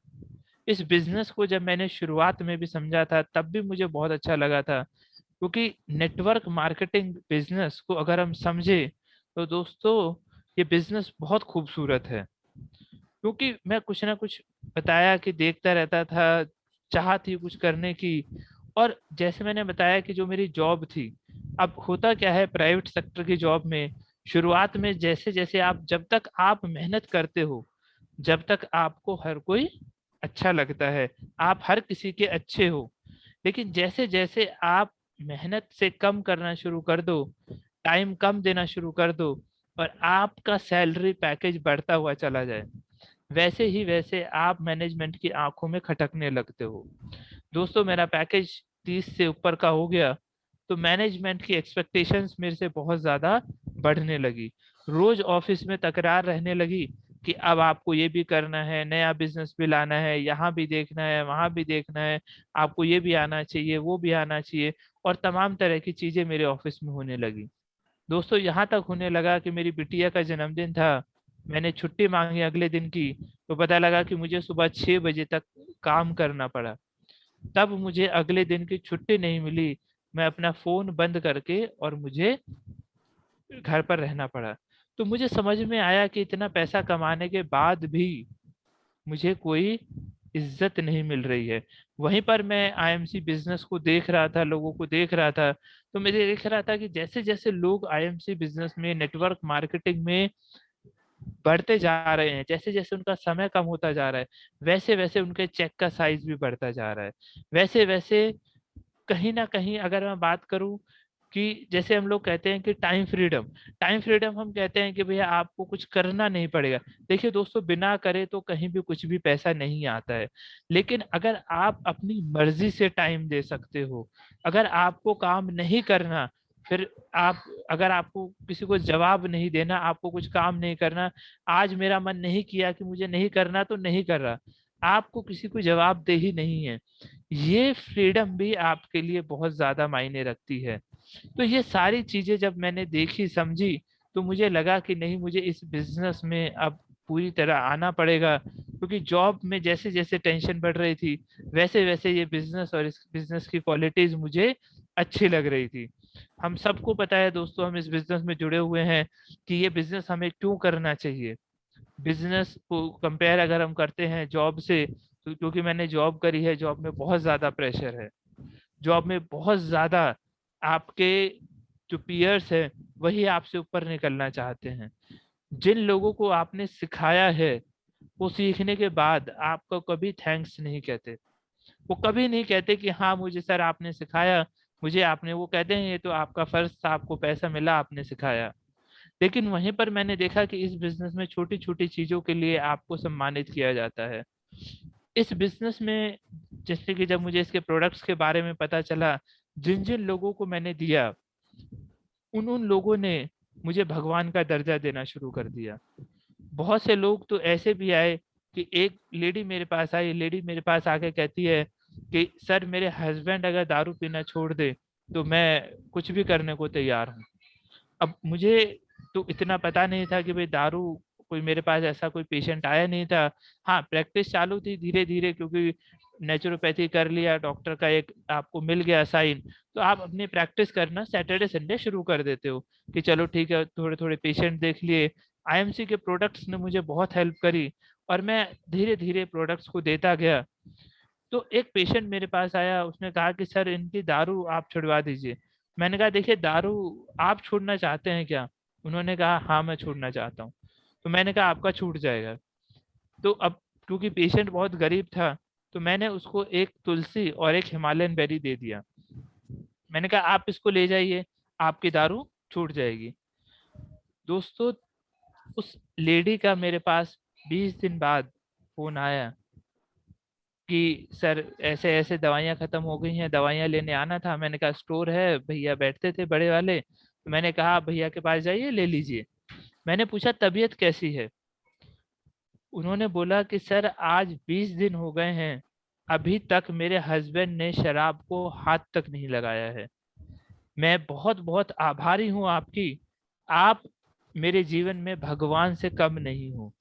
इस बिजनेस को जब मैंने शुरुआत में भी समझा था, तब भी मुझे बहुत अच्छा लगा था, क्योंकि नेटवर्क मार्केटिंग बिजनेस को अगर हम समझे, तो दोस्तों ये बिजनेस बहुत खूबसूरत है। क्योंकि मैं कुछ ना कुछ बताया कि देखता रहता था, चाह थी कुछ करने की। और जैसे मैंने बताया कि जो मेरी जॉब थी, अब होता क्या है प्राइवेट सेक्टर की जॉब में, शुरुआत में जैसे जैसे आप, जब तक आप मेहनत करते हो, जब तक आपको हर कोई अच्छा लगता है, आप हर किसी के अच्छे हो। लेकिन जैसे जैसे आप मेहनत से कम करना शुरू कर दो, टाइम कम देना शुरू कर दो, और आपका सैलरी पैकेज बढ़ता हुआ चला जाए, वैसे ही वैसे आप मैनेजमेंट की आंखों में खटकने लगते हो। दोस्तों मेरा पैकेज 30 से ऊपर का हो गया, तो मैनेजमेंट की एक्सपेक्टेशंस मेरे से बहुत ज़्यादा बढ़ने लगी। रोज ऑफिस में तकरार रहने लगी कि अब आपको ये भी करना है, नया बिजनेस भी लाना है, यहाँ भी देखना है, वहाँ भी देखना है, आपको ये भी आना चाहिए, वो भी आना चाहिए, और तमाम तरह की चीज़ें मेरे ऑफिस में होने लगी। दोस्तों यहाँ तक होने लगा कि मेरी बिटिया का जन्मदिन था, मैंने छुट्टी मांगी अगले दिन की, तो पता लगा कि मुझे सुबह 6 बजे तक काम करना पड़ा। तब मुझे अगले दिन की छुट्टी नहीं मिली, मैं अपना फोन बंद करके और मुझे घर पर रहना पड़ा। तो मुझे समझ में आया कि इतना पैसा कमाने के बाद भी मुझे कोई इज्जत नहीं मिल रही है। वहीं पर मैं आईएमसी बिजनेस को देख रहा था, लोगों को देख रहा था, तो मुझे देख रहा था कि जैसे जैसे लोग आईएमसी बिजनेस में, नेटवर्क मार्केटिंग में बढ़ते जा रहे हैं, जैसे जैसे उनका समय कम होता जा रहा है, वैसे वैसे उनके चेक का साइज भी बढ़ता जा रहा है। वैसे वैसे कहीं ना कहीं अगर मैं बात करूं कि जैसे हम लोग कहते हैं कि टाइम फ्रीडम, टाइम फ्रीडम हम कहते हैं कि भैया आपको कुछ करना नहीं पड़ेगा। देखिए दोस्तों, बिना करे तो कहीं भी कुछ भी पैसा नहीं आता है। लेकिन अगर आप अपनी मर्जी से टाइम दे सकते हो, अगर आपको काम नहीं करना, फिर आप, अगर आपको किसी को जवाब नहीं देना, आपको कुछ काम नहीं करना, आज मेरा मन नहीं किया कि मुझे नहीं करना तो नहीं कर रहा, आपको किसी को जवाबदेही नहीं है, ये फ्रीडम भी आपके लिए बहुत ज्यादा मायने रखती है। तो ये सारी चीजें जब मैंने देखी समझी, तो मुझे लगा कि नहीं, मुझे इस बिजनेस में अब पूरी तरह आना पड़ेगा। क्योंकि जॉब में जैसे जैसे टेंशन बढ़ रही थी, वैसे वैसे ये बिजनेस और इस बिजनेस की क्वालिटीज मुझे अच्छी लग रही थी। हम सबको पता है दोस्तों, हम इस बिजनेस में जुड़े हुए हैं कि ये बिजनेस हमें क्यों करना चाहिए। बिजनेस को कंपेयर अगर हम करते हैं जॉब से, तो क्योंकि मैंने जॉब करी है, जॉब में बहुत ज्यादा प्रेशर है, जॉब में बहुत ज्यादा आपके जो पीयर्स हैं वही आपसे ऊपर निकलना चाहते हैं। जिन लोगों को आपने सिखाया है, वो सीखने के बाद आपको कभी थैंक्स नहीं कहते। वो कभी नहीं कहते कि हाँ मुझे सर आपने सिखाया, मुझे आपने, वो कहते हैं ये तो आपका फर्ज था, आपको पैसा मिला, आपने सिखाया। लेकिन वहीं पर मैंने देखा कि इस बिजनेस में छोटी छोटी चीजों के लिए आपको सम्मानित किया जाता है। इस बिजनेस में जैसे कि जब मुझे इसके प्रोडक्ट्स के बारे में पता चला, जिन जिन लोगों को मैंने दिया, उन उन लोगों ने मुझे भगवान का दर्जा देना शुरू कर दिया। बहुत से लोग तो ऐसे भी आए कि एक लेडी मेरे पास आई, लेडी मेरे पास आके कहती है कि सर मेरे हस्बैंड अगर दारू पीना छोड़ दे तो मैं कुछ भी करने को तैयार हूँ। अब मुझे तो इतना पता नहीं था कि भाई दारू, कोई मेरे पास ऐसा कोई पेशेंट आया नहीं था। हाँ, प्रैक्टिस चालू थी धीरे धीरे, क्योंकि नेचुरोपैथी कर लिया, डॉक्टर का एक आपको मिल गया साइन, तो आप अपनी प्रैक्टिस करना सैटरडे संडे शुरू कर देते हो कि चलो ठीक है, थोड़े थोड़े पेशेंट देख लिए। आईएमसी के प्रोडक्ट्स ने मुझे बहुत हेल्प करी और मैं धीरे धीरे प्रोडक्ट्स को देता गया। तो एक पेशेंट मेरे पास आया, उसने कहा कि सर इनकी दारू आप छुड़वा दीजिए। मैंने कहा देखिए, दारू आप छोड़ना चाहते हैं क्या? उन्होंने कहा हाँ मैं छोड़ना चाहता हूँ। तो मैंने कहा आपका छूट जाएगा। तो अब क्योंकि पेशेंट बहुत गरीब था, तो मैंने उसको एक तुलसी और एक हिमालयन बेरी दे दिया। मैंने कहा आप इसको ले जाइए, आपकी दारू छूट जाएगी। दोस्तों, उस लेडी का मेरे पास 20 दिन बाद फोन आया कि सर ऐसे ऐसे दवाइयाँ खत्म हो गई हैं, दवाइयाँ लेने आना था। मैंने कहा स्टोर है, भैया बैठते थे बड़े वाले, तो मैंने कहा आप भैया के पास जाइए ले लीजिए। मैंने पूछा तबीयत कैसी है? उन्होंने बोला कि सर आज 20 दिन हो गए हैं, अभी तक मेरे हस्बैंड ने शराब को हाथ तक नहीं लगाया है। मैं बहुत बहुत आभारी हूँ आपकी, आप मेरे जीवन में भगवान से कम नहीं हो।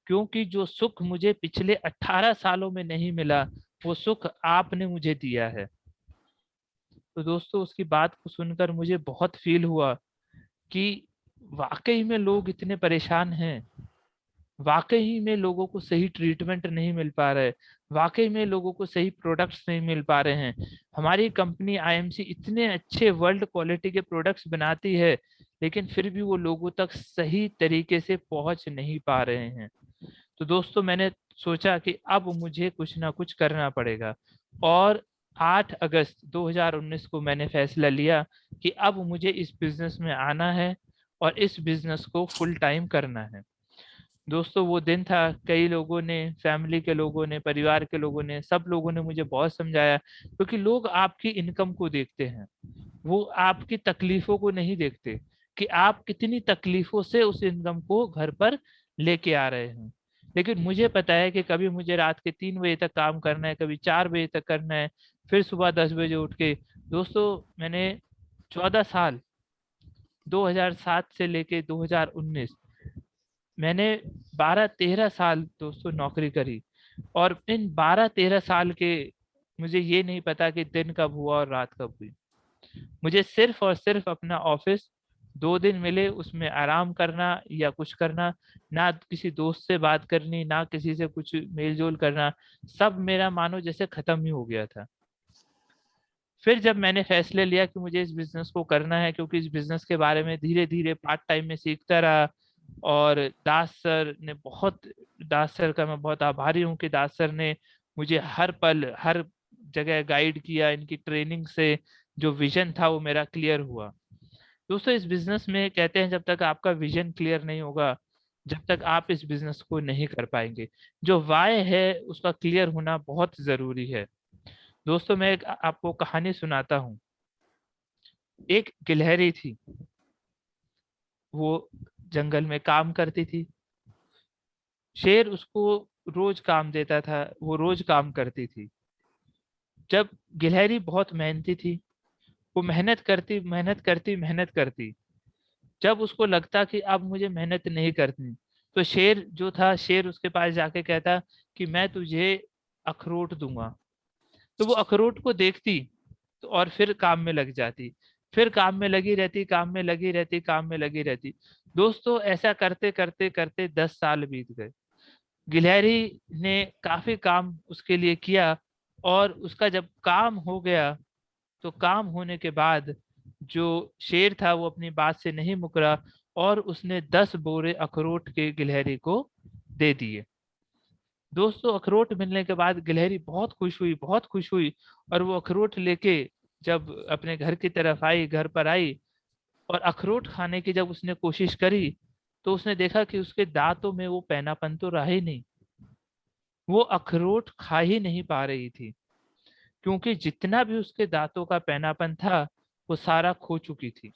क्योंकि जो सुख मुझे पिछले 18 सालों में नहीं मिला, वो सुख आपने मुझे दिया है। तो दोस्तों, उसकी बात को सुनकर मुझे बहुत फील हुआ कि वाकई में लोग इतने परेशान हैं, वाकई में लोगों को सही ट्रीटमेंट नहीं मिल पा रहा है, वाकई में लोगों को सही प्रोडक्ट्स नहीं मिल पा रहे हैं। हमारी कंपनी आईएमसी इतने अच्छे वर्ल्ड क्वालिटी के प्रोडक्ट्स बनाती है, लेकिन फिर भी वो लोगों तक सही तरीके से पहुंच नहीं पा रहे हैं। तो दोस्तों, मैंने सोचा कि अब मुझे कुछ ना कुछ करना पड़ेगा, और 8 अगस्त 2019 को मैंने फैसला लिया कि अब मुझे इस बिजनेस में आना है और इस बिजनेस को फुल टाइम करना है। दोस्तों, वो दिन था, कई लोगों ने, फैमिली के लोगों ने, परिवार के लोगों ने, सब लोगों ने मुझे बहुत समझाया, क्योंकि लोग आपकी इनकम को देखते हैं, वो आपकी तकलीफों को नहीं देखते कि आप कितनी तकलीफों से उस इनकम को घर पर लेके आ रहे हैं। लेकिन मुझे पता है कि कभी मुझे रात के 3 बजे तक काम करना है, कभी 4 बजे तक करना है, फिर सुबह 10 बजे उठ के। दोस्तों, मैंने 14 साल, 2007 से लेके 2019, मैंने 12-13 साल दोस्तों नौकरी करी। और इन 12-13 साल के मुझे ये नहीं पता कि दिन कब हुआ और रात कब हुई। मुझे सिर्फ और सिर्फ अपना ऑफिस 2 दिन मिले, उसमें आराम करना या कुछ करना, ना किसी दोस्त से बात करनी, ना किसी से कुछ मेल जोल करना, सब मेरा मानो जैसे खत्म ही हो गया था। फिर जब मैंने फैसले लिया कि मुझे इस बिजनेस को करना है, क्योंकि इस बिजनेस के बारे में धीरे धीरे पार्ट टाइम में सीखता रहा, और दास सर का मैं बहुत आभारी हूँ कि दास सर ने मुझे हर पल हर जगह गाइड किया। इनकी ट्रेनिंग से जो विजन था वो मेरा क्लियर हुआ। दोस्तों, इस बिजनेस में कहते हैं जब तक आपका विजन क्लियर नहीं होगा, जब तक आप इस बिजनेस को नहीं कर पाएंगे। जो वाय है उसका क्लियर होना बहुत जरूरी है। दोस्तों, मैं एक आपको कहानी सुनाता हूँ। एक गिलहरी थी, वो जंगल में काम करती थी। शेर उसको रोज काम देता था, वो रोज काम करती थी। जब गिलहरी बहुत मेहनती थी, वो मेहनत करती मेहनत करती मेहनत करती। जब उसको लगता कि अब मुझे मेहनत नहीं करनी, तो शेर जो था, शेर उसके पास जाके कहता कि मैं तुझे अखरोट दूंगा। तो वो अखरोट को देखती तो और फिर काम में लग जाती, फिर काम में लगी रहती, काम में लगी रहती, काम में लगी रहती। दोस्तों, ऐसा करते करते करते 10 साल बीत गए। गिलहरी ने काफी काम उसके लिए किया, और उसका जब काम हो गया, तो काम होने के बाद जो शेर था वो अपनी बात से नहीं मुकरा, और उसने 10 बोरे अखरोट के गिलहरी को दे दिए। दोस्तों, अखरोट मिलने के बाद गिलहरी बहुत खुश हुई, बहुत खुश हुई। और वो अखरोट लेके जब अपने घर की तरफ आई, घर पर आई, और अखरोट खाने की जब उसने कोशिश करी, तो उसने देखा कि उसके दांतों में वो पैनापन तो रहा ही नहीं। वो अखरोट खा ही नहीं पा रही थी, क्योंकि जितना भी उसके दांतों का पैनापन था वो सारा खो चुकी थी।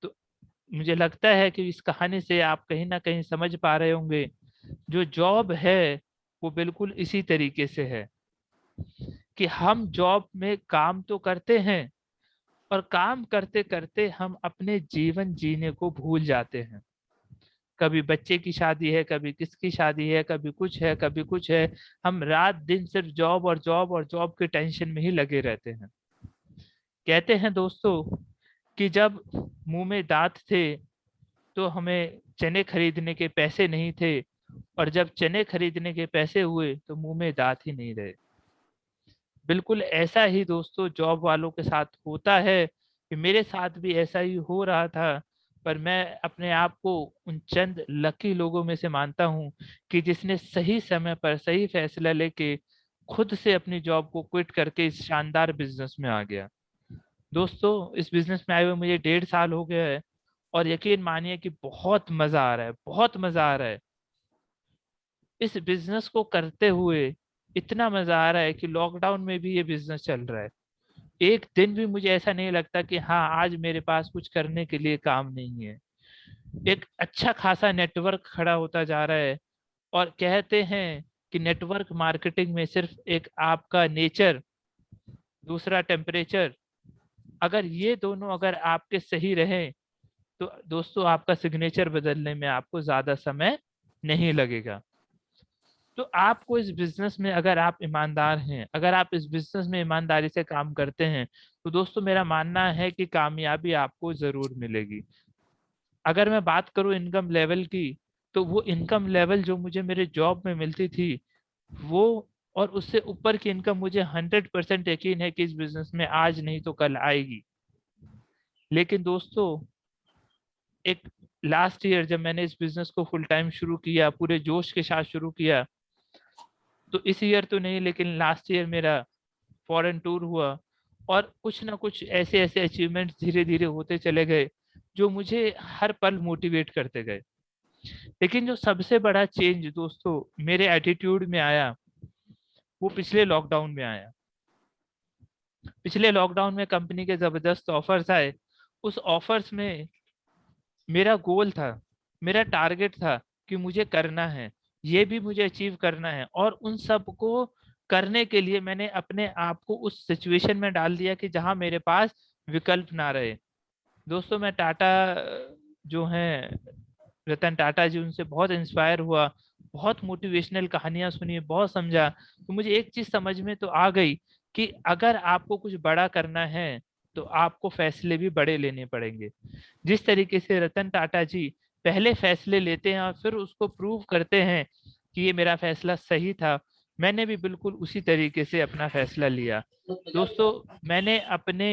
तो मुझे लगता है कि इस कहानी से आप कहीं ना कहीं समझ पा रहे होंगे, जो जॉब है वो बिल्कुल इसी तरीके से है कि हम जॉब में काम तो करते हैं, और काम करते करते हम अपने जीवन जीने को भूल जाते हैं। कभी बच्चे की शादी है, कभी किसकी शादी है, कभी कुछ है, कभी कुछ है। हम रात दिन सिर्फ जॉब और जॉब और जॉब के टेंशन में ही लगे रहते हैं। कहते हैं दोस्तों कि जब मुंह में दांत थे तो हमें चने खरीदने के पैसे नहीं थे, और जब चने खरीदने के पैसे हुए तो मुंह में दांत ही नहीं रहे। बिल्कुल ऐसा ही दोस्तों जॉब वालों के साथ होता है, कि मेरे साथ भी ऐसा ही हो रहा था। पर मैं अपने आप को उन चंद लकी लोगों में से मानता हूँ कि जिसने सही समय पर सही फैसला लेके खुद से अपनी जॉब को क्विट करके इस शानदार बिजनेस में आ गया। दोस्तों, इस बिजनेस में आए हुए मुझे 1.5 साल हो गया है, और यकीन मानिए कि बहुत मजा आ रहा है, बहुत मजा आ रहा है। इस बिजनेस को करते हुए इतना मजा आ रहा है कि लॉकडाउन में भी ये बिजनेस चल रहा है। एक दिन भी मुझे ऐसा नहीं लगता कि हाँ, आज मेरे पास कुछ करने के लिए काम नहीं है। एक अच्छा खासा नेटवर्क खड़ा होता जा रहा है। और कहते हैं कि नेटवर्क मार्केटिंग में सिर्फ एक आपका नेचर, दूसरा टेम्परेचर, अगर ये दोनों अगर आपके सही रहे, तो दोस्तों आपका सिग्नेचर बदलने में आपको ज्यादा समय नहीं लगेगा। तो आपको इस बिजनेस में अगर आप ईमानदार हैं, अगर आप इस बिजनेस में ईमानदारी से काम करते हैं, तो दोस्तों मेरा मानना है कि कामयाबी आपको जरूर मिलेगी। अगर मैं बात करूं इनकम लेवल की, तो वो इनकम लेवल जो मुझे मेरे जॉब में मिलती थी, वो और उससे ऊपर की इनकम मुझे 100% यकीन है कि इस बिजनेस में आज नहीं तो कल आएगी। लेकिन दोस्तों, एक लास्ट ईयर जब मैंने इस बिजनेस को फुल टाइम शुरू किया, पूरे जोश के साथ शुरू किया, तो इस ईयर तो नहीं लेकिन लास्ट ईयर मेरा फॉरेन टूर हुआ, और कुछ ना कुछ ऐसे ऐसे अचीवमेंट्स धीरे धीरे होते चले गए जो मुझे हर पल मोटिवेट करते गए। लेकिन जो सबसे बड़ा चेंज दोस्तों मेरे एटीट्यूड में आया, वो पिछले लॉकडाउन में आया। पिछले लॉकडाउन में कंपनी के जबरदस्त ऑफर्स आए। उस ऑफर्स में मेरा गोल था, मेरा टारगेट था कि मुझे करना है, ये भी मुझे अचीव करना है, और उन सब को करने के लिए मैंने अपने आप को उस सिचुएशन में डाल दिया कि जहां मेरे पास विकल्प ना रहे। दोस्तों, मैं टाटा जो हैं, रतन टाटा जी, उनसे बहुत इंस्पायर हुआ। बहुत मोटिवेशनल कहानियां सुनी, बहुत समझा, तो मुझे एक चीज समझ में तो आ गई कि अगर आपको कुछ बड़ा करना है तो आपको फैसले भी बड़े लेने पड़ेंगे। जिस तरीके से रतन टाटा जी पहले फैसले लेते हैं और फिर उसको प्रूव करते हैं कि ये मेरा फैसला सही था, मैंने भी बिल्कुल उसी तरीके से अपना फैसला लिया। दोस्तों, मैंने अपने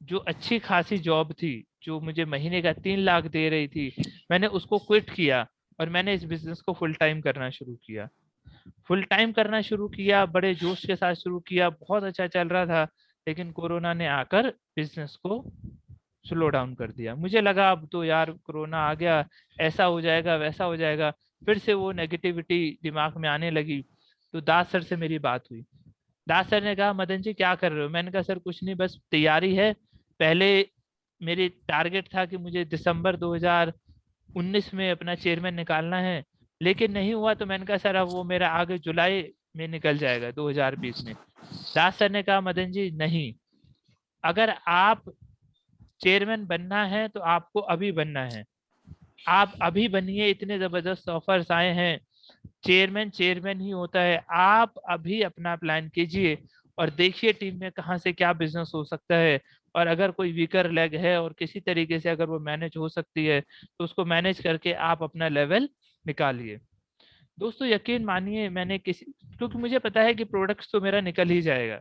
जो अच्छी खासी जॉब थी, जो मुझे महीने का 3 लाख दे रही थी, मैंने उसको क्विट किया और मैंने इस बिजनेस को फुल टाइम करना शुरू किया। फुल टाइम करना शुरू किया, बड़े जोश के साथ शुरू किया, बहुत अच्छा चल रहा था। लेकिन कोरोना ने आकर बिजनेस को स्लो डाउन कर दिया। मुझे लगा अब तो यार कोरोना आ गया, ऐसा हो जाएगा वैसा हो जाएगा, फिर से वो नेगेटिविटी दिमाग में आने लगी। तो दास सर से मेरी बात हुई। दास सर ने कहा, मदन जी क्या कर रहे हो? मैंने कहा सर कुछ नहीं, बस तैयारी है। पहले मेरी टारगेट था कि मुझे दिसंबर 2019 में अपना चेयरमैन निकालना है, लेकिन नहीं हुआ। तो मैंने कहा सर अब वो मेरा आगे जुलाई में निकल जाएगा 2020 में। दास सर ने कहा, मदन जी नहीं, अगर आप चेयरमैन बनना है तो आपको अभी बनना है। आप अभी बनिए, इतने जबरदस्त ऑफर्स आए हैं, चेयरमैन चेयरमैन ही होता है। आप अभी अपना प्लान कीजिए और देखिए टीम में कहाँ से क्या बिजनेस हो सकता है, और अगर कोई वीकर लेग है और किसी तरीके से अगर वो मैनेज हो सकती है तो उसको मैनेज करके आप अपना लेवल निकालिए। दोस्तों यकीन मानिए, मैंने किसी, क्योंकि मुझे पता है कि प्रोडक्ट्स तो मेरा निकल ही जाएगा,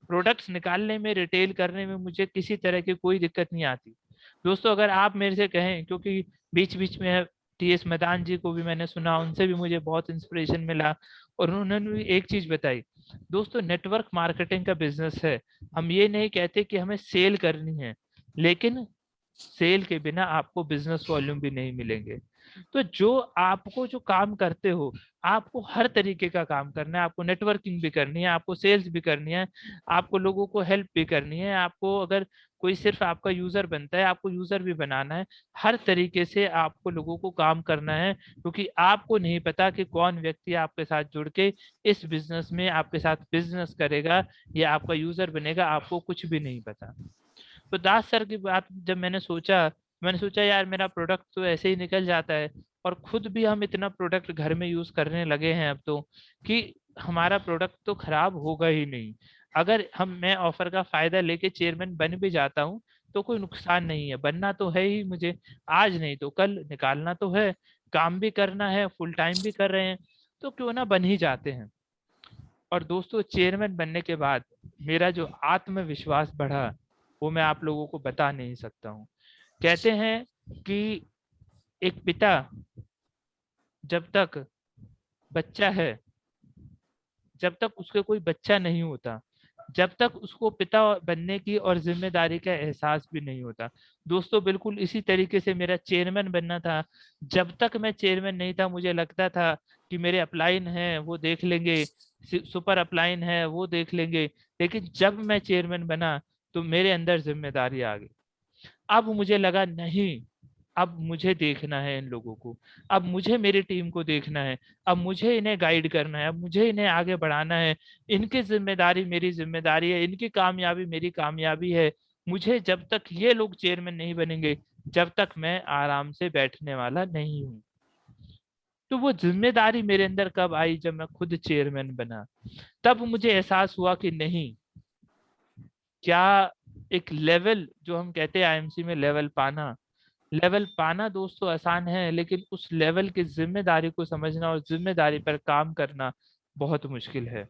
प्रोडक्ट्स निकालने में, रिटेल करने में मुझे किसी तरह की कोई दिक्कत नहीं आती। दोस्तों अगर आप मेरे से कहें, क्योंकि बीच बीच में टीएस मैदान जी को भी मैंने सुना, उनसे भी मुझे बहुत इंस्पिरेशन मिला, और उन्होंने भी एक चीज बताई। दोस्तों नेटवर्क मार्केटिंग का बिजनेस है, हम ये नहीं कहते कि हमें सेल करनी है, लेकिन सेल के बिना आपको बिजनेस वॉल्यूम भी नहीं मिलेंगे। तो जो आपको जो काम करते हो, आपको हर तरीके का काम करना है, आपको नेटवर्किंग भी करनी है, आपको सेल्स भी करनी है, आपको लोगों को हेल्प भी करनी है, आपको अगर कोई सिर्फ आपका यूजर बनता है, आपको यूजर भी बनाना है। हर तरीके से आपको लोगों को काम करना है, क्योंकि आपको नहीं पता कि कौन व्यक्ति आपके साथ जुड़ के इस बिजनेस में आपके साथ बिजनेस करेगा या आपका यूजर बनेगा, आपको कुछ भी नहीं पता। तो दास सर की बात जब मैंने सोचा यार मेरा प्रोडक्ट तो ऐसे ही निकल जाता है, और खुद भी हम इतना प्रोडक्ट घर में यूज करने लगे हैं अब तो, कि हमारा प्रोडक्ट तो खराब होगा ही नहीं। अगर मैं ऑफर का फायदा लेके चेयरमैन बन भी जाता हूँ तो कोई नुकसान नहीं है, बनना तो है ही मुझे, आज नहीं तो कल निकालना तो है, काम भी करना है, फुल टाइम भी कर रहे हैं, तो क्यों ना बन ही जाते हैं। और दोस्तों चेयरमैन बनने के बाद मेरा जो आत्मविश्वास बढ़ा, वो मैं आप लोगों को बता नहीं सकता हूँ। कहते हैं कि एक पिता जब तक बच्चा है, जब तक उसके कोई बच्चा नहीं होता, जब तक उसको पिता बनने की और जिम्मेदारी का एहसास भी नहीं होता। दोस्तों बिल्कुल इसी तरीके से मेरा चेयरमैन बनना था। जब तक मैं चेयरमैन नहीं था, मुझे लगता था कि मेरे अपलाइन है वो देख लेंगे, सुपर अपलाइन है वो देख लेंगे, लेकिन जब मैं चेयरमैन बना तो मेरे अंदर जिम्मेदारी आ गई। अब मुझे लगा नहीं, अब मुझे देखना है इन लोगों को, अब मुझे मेरी टीम को देखना है, अब मुझे इन्हें गाइड करना है, अब मुझे इन्हें आगे बढ़ाना है। इनकी जिम्मेदारी मेरी जिम्मेदारी है, इनकी कामयाबी मेरी कामयाबी है। मुझे जब तक ये लोग चेयरमैन नहीं बनेंगे, जब तक मैं आराम से बैठने वाला नहीं हूँ। तो वो जिम्मेदारी मेरे अंदर कब आई? जब मैं खुद चेयरमैन बना, तब मुझे एहसास हुआ कि नहीं, क्या एक लेवल जो हम कहते हैं आईएमसी में लेवल पाना, लेवल पाना दोस्तों आसान है, लेकिन उस लेवल की जिम्मेदारी को समझना और जिम्मेदारी पर काम करना बहुत मुश्किल है।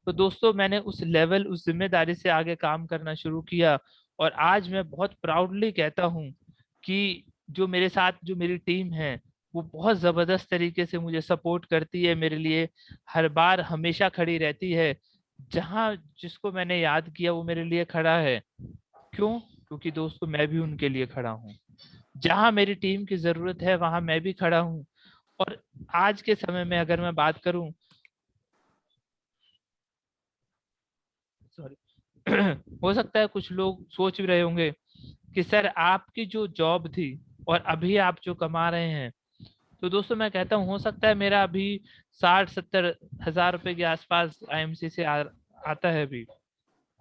तो दोस्तों मैंने उस लेवल, उस जिम्मेदारी से आगे काम करना शुरू किया, और आज मैं बहुत प्राउडली कहता हूँ कि जो मेरे साथ जो मेरी टीम है, वो बहुत जबरदस्त तरीके से मुझे सपोर्ट करती है, मेरे लिए हर बार हमेशा खड़ी रहती है। जहाँ जिसको मैंने याद किया वो मेरे लिए खड़ा है। क्यों? क्योंकि दोस्तों मैं भी उनके लिए खड़ा हूँ। जहां मेरी टीम की जरूरत है वहां मैं भी खड़ा हूं। और आज के समय में अगर मैं बात करूं, सॉरी हो सकता है कुछ लोग सोच भी रहे होंगे कि सर आपकी जो जॉब थी और अभी आप जो कमा रहे हैं, तो दोस्तों मैं कहता हूँ हो सकता है मेरा अभी 60-70 हज़ार रुपए के आसपास आईएमसी से आता है अभी।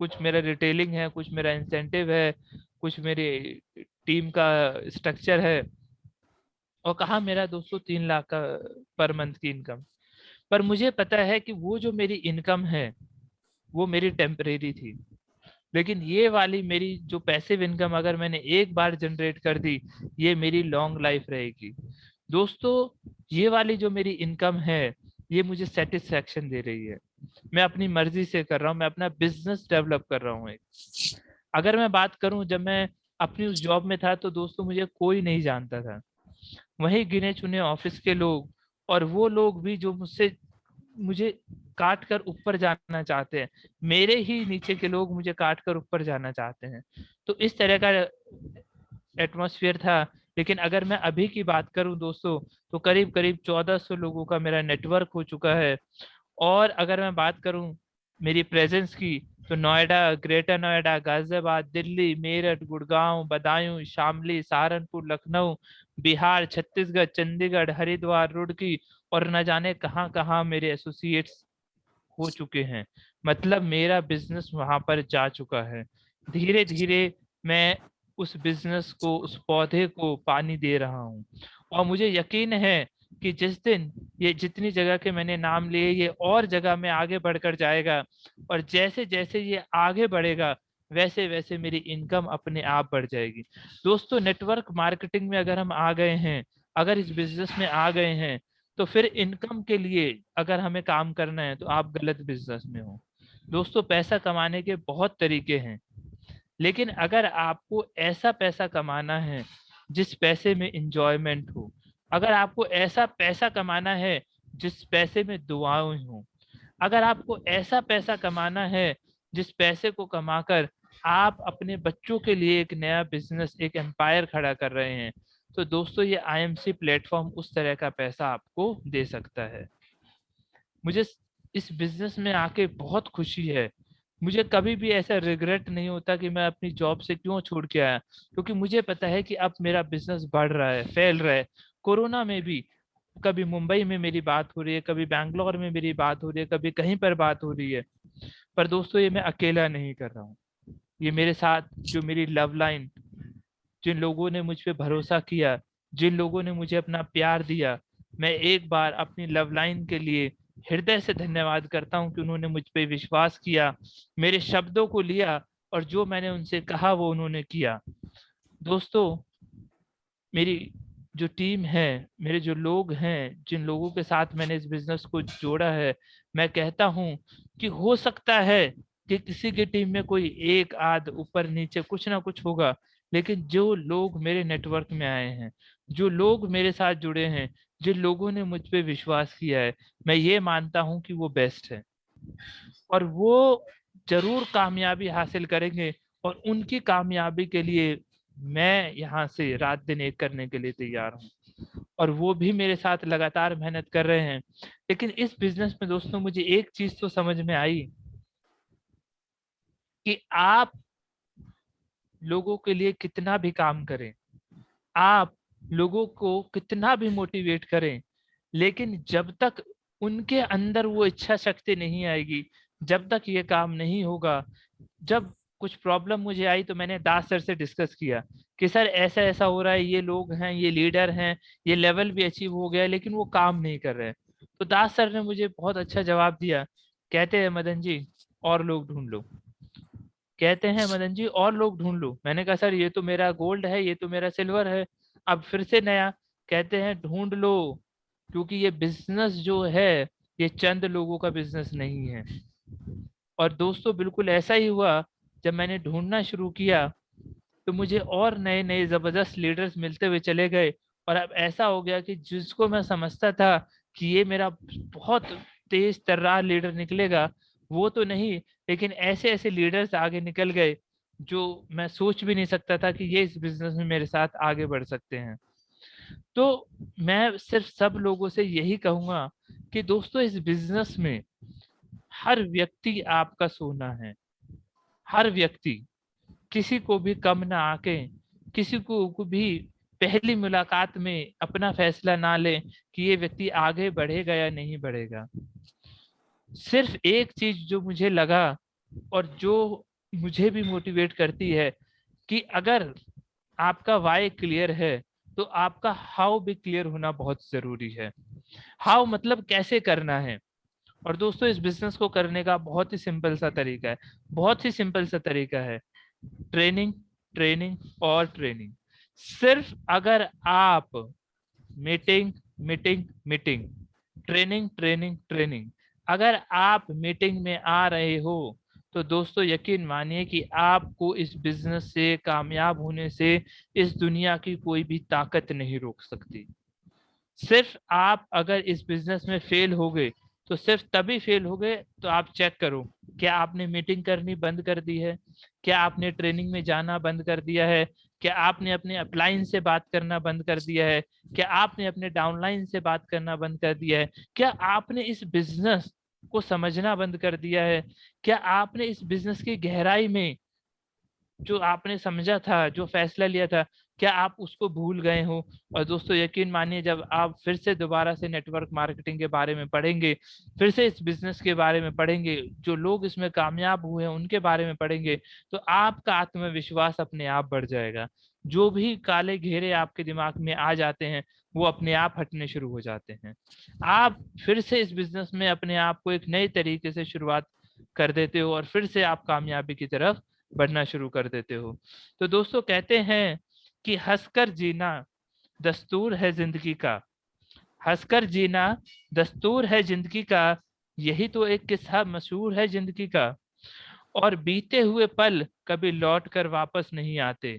कुछ मेरा रिटेलिंग है, कुछ मेरा इंसेंटिव है, कुछ मेरी टीम का स्ट्रक्चर है, और कहा मेरा दोस्तों 3 लाख का पर मंथ की इनकम। पर मुझे पता है कि वो जो मेरी इनकम है वो मेरी टेम्परेरी थी, लेकिन ये वाली मेरी जो पैसिव इनकम अगर मैंने एक बार जनरेट कर दी, ये मेरी लॉन्ग लाइफ रहेगी। दोस्तों ये वाली जो मेरी इनकम है ये मुझे सेटिस्फैक्शन दे रही है, मैं अपनी मर्जी से कर रहा हूँ, मैं अपना बिजनेस डेवलप कर रहा हूँ एक। अगर मैं बात करूं जब मैं अपनी उस जॉब में था तो दोस्तों मुझे कोई नहीं जानता था, वही गिने चुने ऑफिस के लोग, और वो लोग भी जो मुझे काट कर ऊपर जाना चाहते हैं, मेरे ही नीचे के लोग मुझे काट कर ऊपर जाना चाहते हैं। तो इस तरह का एटमॉस्फेयर था। लेकिन अगर मैं अभी की बात करूं दोस्तों, तो करीब करीब 1400 लोगों का मेरा नेटवर्क हो चुका है। और अगर मैं बात करूं मेरी प्रेजेंस की, तो नोएडा, ग्रेटर नोएडा, गाजियाबाद, दिल्ली, मेरठ, गुड़गांव, बदायूं, शामली, सहारनपुर, लखनऊ, बिहार, छत्तीसगढ़, चंडीगढ़, हरिद्वार, रुड़की, और न जाने कहाँ कहाँ मेरे एसोसिएट्स हो चुके हैं। मतलब मेरा बिजनेस वहां पर जा चुका है। धीरे धीरे मैं उस बिजनेस को, उस पौधे को पानी दे रहा हूँ। और मुझे यकीन है कि जिस दिन ये जितनी जगह के मैंने नाम लिए, ये और जगह में आगे बढ़कर जाएगा, और जैसे जैसे ये आगे बढ़ेगा वैसे वैसे मेरी इनकम अपने आप बढ़ जाएगी। दोस्तों नेटवर्क मार्केटिंग में अगर हम आ गए हैं, अगर इस बिजनेस में आ गए हैं, तो फिर इनकम के लिए अगर हमें काम करना है तो आप गलत बिजनेस में हो। दोस्तों पैसा कमाने के बहुत तरीके हैं, लेकिन अगर आपको ऐसा पैसा कमाना है जिस पैसे में इंजॉयमेंट हो, अगर आपको ऐसा पैसा कमाना है जिस पैसे में दुआएं हो, अगर आपको ऐसा पैसा कमाना है जिस पैसे को कमाकर आप अपने बच्चों के लिए एक नया बिजनेस, एक एम्पायर खड़ा कर रहे हैं, तो दोस्तों ये आईएमसी प्लेटफॉर्म उस तरह का पैसा आपको दे सकता है। मुझे इस बिजनेस में आके बहुत खुशी है। मुझे कभी भी ऐसा रिग्रेट नहीं होता कि मैं अपनी जॉब से क्यों छोड़ के आया, क्योंकि मुझे पता है कि अब मेरा बिजनेस बढ़ रहा है, फैल रहा है। कोरोना में भी कभी मुंबई में मेरी बात हो रही है, कभी बैंगलोर में मेरी बात हो रही है, कभी कहीं पर बात हो रही है। पर दोस्तों ये मैं अकेला नहीं कर रहा हूँ, ये मेरे साथ जो मेरी लव लाइन, जिन लोगों ने मुझ पे भरोसा किया, जिन लोगों ने मुझे अपना प्यार दिया, मैं एक बार अपनी लव लाइन के लिए हृदय से धन्यवाद करता हूं कि उन्होंने मुझ पे विश्वास किया, मेरे शब्दों को लिया, और जो मैंने उनसे कहा वो उन्होंने किया। दोस्तों मेरी जो टीम है, मेरे जो लोग हैं, जिन लोगों के साथ मैंने इस बिजनेस को जोड़ा है, मैं कहता हूं कि हो सकता है कि किसी की टीम में कोई एक आध ऊपर नीचे कुछ ना कुछ होगा, लेकिन जो लोग मेरे नेटवर्क में आए हैं, जो लोग मेरे साथ जुड़े हैं, जिन लोगों ने मुझ पे विश्वास किया है, मैं ये मानता हूं कि वो बेस्ट है, और वो जरूर कामयाबी हासिल करेंगे। और उनकी कामयाबी के लिए मैं यहाँ से रात दिन एक करने के लिए तैयार हूँ, और वो भी मेरे साथ लगातार मेहनत कर रहे हैं। लेकिन इस बिजनेस में दोस्तों मुझे एक चीज तो समझ में आई कि आप लोगों के लिए कितना भी काम करें, आप लोगों को कितना भी मोटिवेट करें, लेकिन जब तक उनके अंदर वो इच्छा शक्ति नहीं आएगी, जब तक ये काम नहीं होगा। जब कुछ प्रॉब्लम मुझे आई तो मैंने दास सर से डिस्कस किया कि सर ऐसा ऐसा हो रहा है, ये लोग हैं, ये लीडर हैं, ये लेवल भी अचीव हो गया है, लेकिन वो काम नहीं कर रहे हैं। तो दास सर ने मुझे बहुत अच्छा जवाब दिया। कहते हैं मदन जी और लोग ढूंढ लो, कहते हैं मदन जी और लोग ढूंढ लो। मैंने कहा सर ये तो मेरा गोल्ड है, ये तो मेरा सिल्वर है। अब फिर से नया कहते हैं ढूंढ लो, क्योंकि ये बिजनेस जो है ये चंद लोगों का बिजनेस नहीं है। और दोस्तों बिल्कुल ऐसा ही हुआ, जब मैंने ढूंढना शुरू किया तो मुझे और नए नए जबरदस्त लीडर्स मिलते हुए चले गए। और अब ऐसा हो गया कि जिसको मैं समझता था कि ये मेरा बहुत तेज तर्रार लीडर निकलेगा, वो तो नहीं, लेकिन ऐसे ऐसे लीडर्स आगे निकल गए जो मैं सोच भी नहीं सकता था कि ये इस बिजनेस में मेरे साथ आगे बढ़ सकते हैं। तो मैं सिर्फ सब लोगों से यही कहूंगा कि दोस्तों इस बिजनेस में हर व्यक्ति आपका सोना है, हर व्यक्ति, किसी को भी कम ना आके, किसी को भी पहली मुलाकात में अपना फैसला ना ले कि ये व्यक्ति आगे बढ़ेगा या नहीं बढ़ेगा। सिर्फ एक चीज जो मुझे लगा और जो मुझे भी मोटिवेट करती है कि अगर आपका वाई क्लियर है तो आपका हाउ भी क्लियर होना बहुत जरूरी है। हाउ मतलब कैसे करना है। और दोस्तों इस बिजनेस को करने का बहुत ही सिंपल सा तरीका है, बहुत ही सिंपल सा तरीका है, ट्रेनिंग, ट्रेनिंग और ट्रेनिंग। सिर्फ अगर आप meeting, meeting, meeting, training, training, training, अगर आप मीटिंग में आ रहे हो तो दोस्तों यकीन मानिए कि आपको इस बिजनेस से कामयाब होने से इस दुनिया की कोई भी ताकत नहीं रोक सकती। सिर्फ आप अगर इस बिजनेस में फेल हो गए तो सिर्फ तभी फेल हो गए तो आप चेक करो, क्या आपने मीटिंग करनी बंद कर दी है, क्या आपने ट्रेनिंग में जाना बंद कर दिया है, क्या आपने अपने अपलाइन से बात करना बंद कर दिया है, क्या आपने अपने डाउनलाइन से बात करना बंद कर दिया है, क्या आपने इस बिजनेस को समझना बंद कर दिया है, क्या आपने इस बिजनेस की गहराई में जो आपने समझा था, जो फैसला लिया था, क्या आप उसको भूल गए हो। और दोस्तों यकीन मानिए जब आप फिर से दोबारा से नेटवर्क मार्केटिंग के बारे में पढ़ेंगे, फिर से इस बिजनेस के बारे में पढ़ेंगे, जो लोग इसमें कामयाब हुए हैं उनके बारे में पढ़ेंगे, तो आपका आत्मविश्वास अपने आप बढ़ जाएगा। जो भी काले घेरे आपके दिमाग में आ जाते हैं वो अपने आप हटने शुरू हो जाते हैं। आप फिर से इस बिजनेस में अपने आप को एक नए तरीके से शुरुआत कर देते हो और फिर से आप कामयाबी की तरफ बढ़ना शुरू कर देते हो। तो दोस्तों कहते हैं कि हंसकर जीना दस्तूर है जिंदगी का, हंसकर जीना दस्तूर है जिंदगी का, यही तो एक किस्सा मशहूर है जिंदगी का, और बीते हुए पल कभी लौट कर वापस नहीं आते।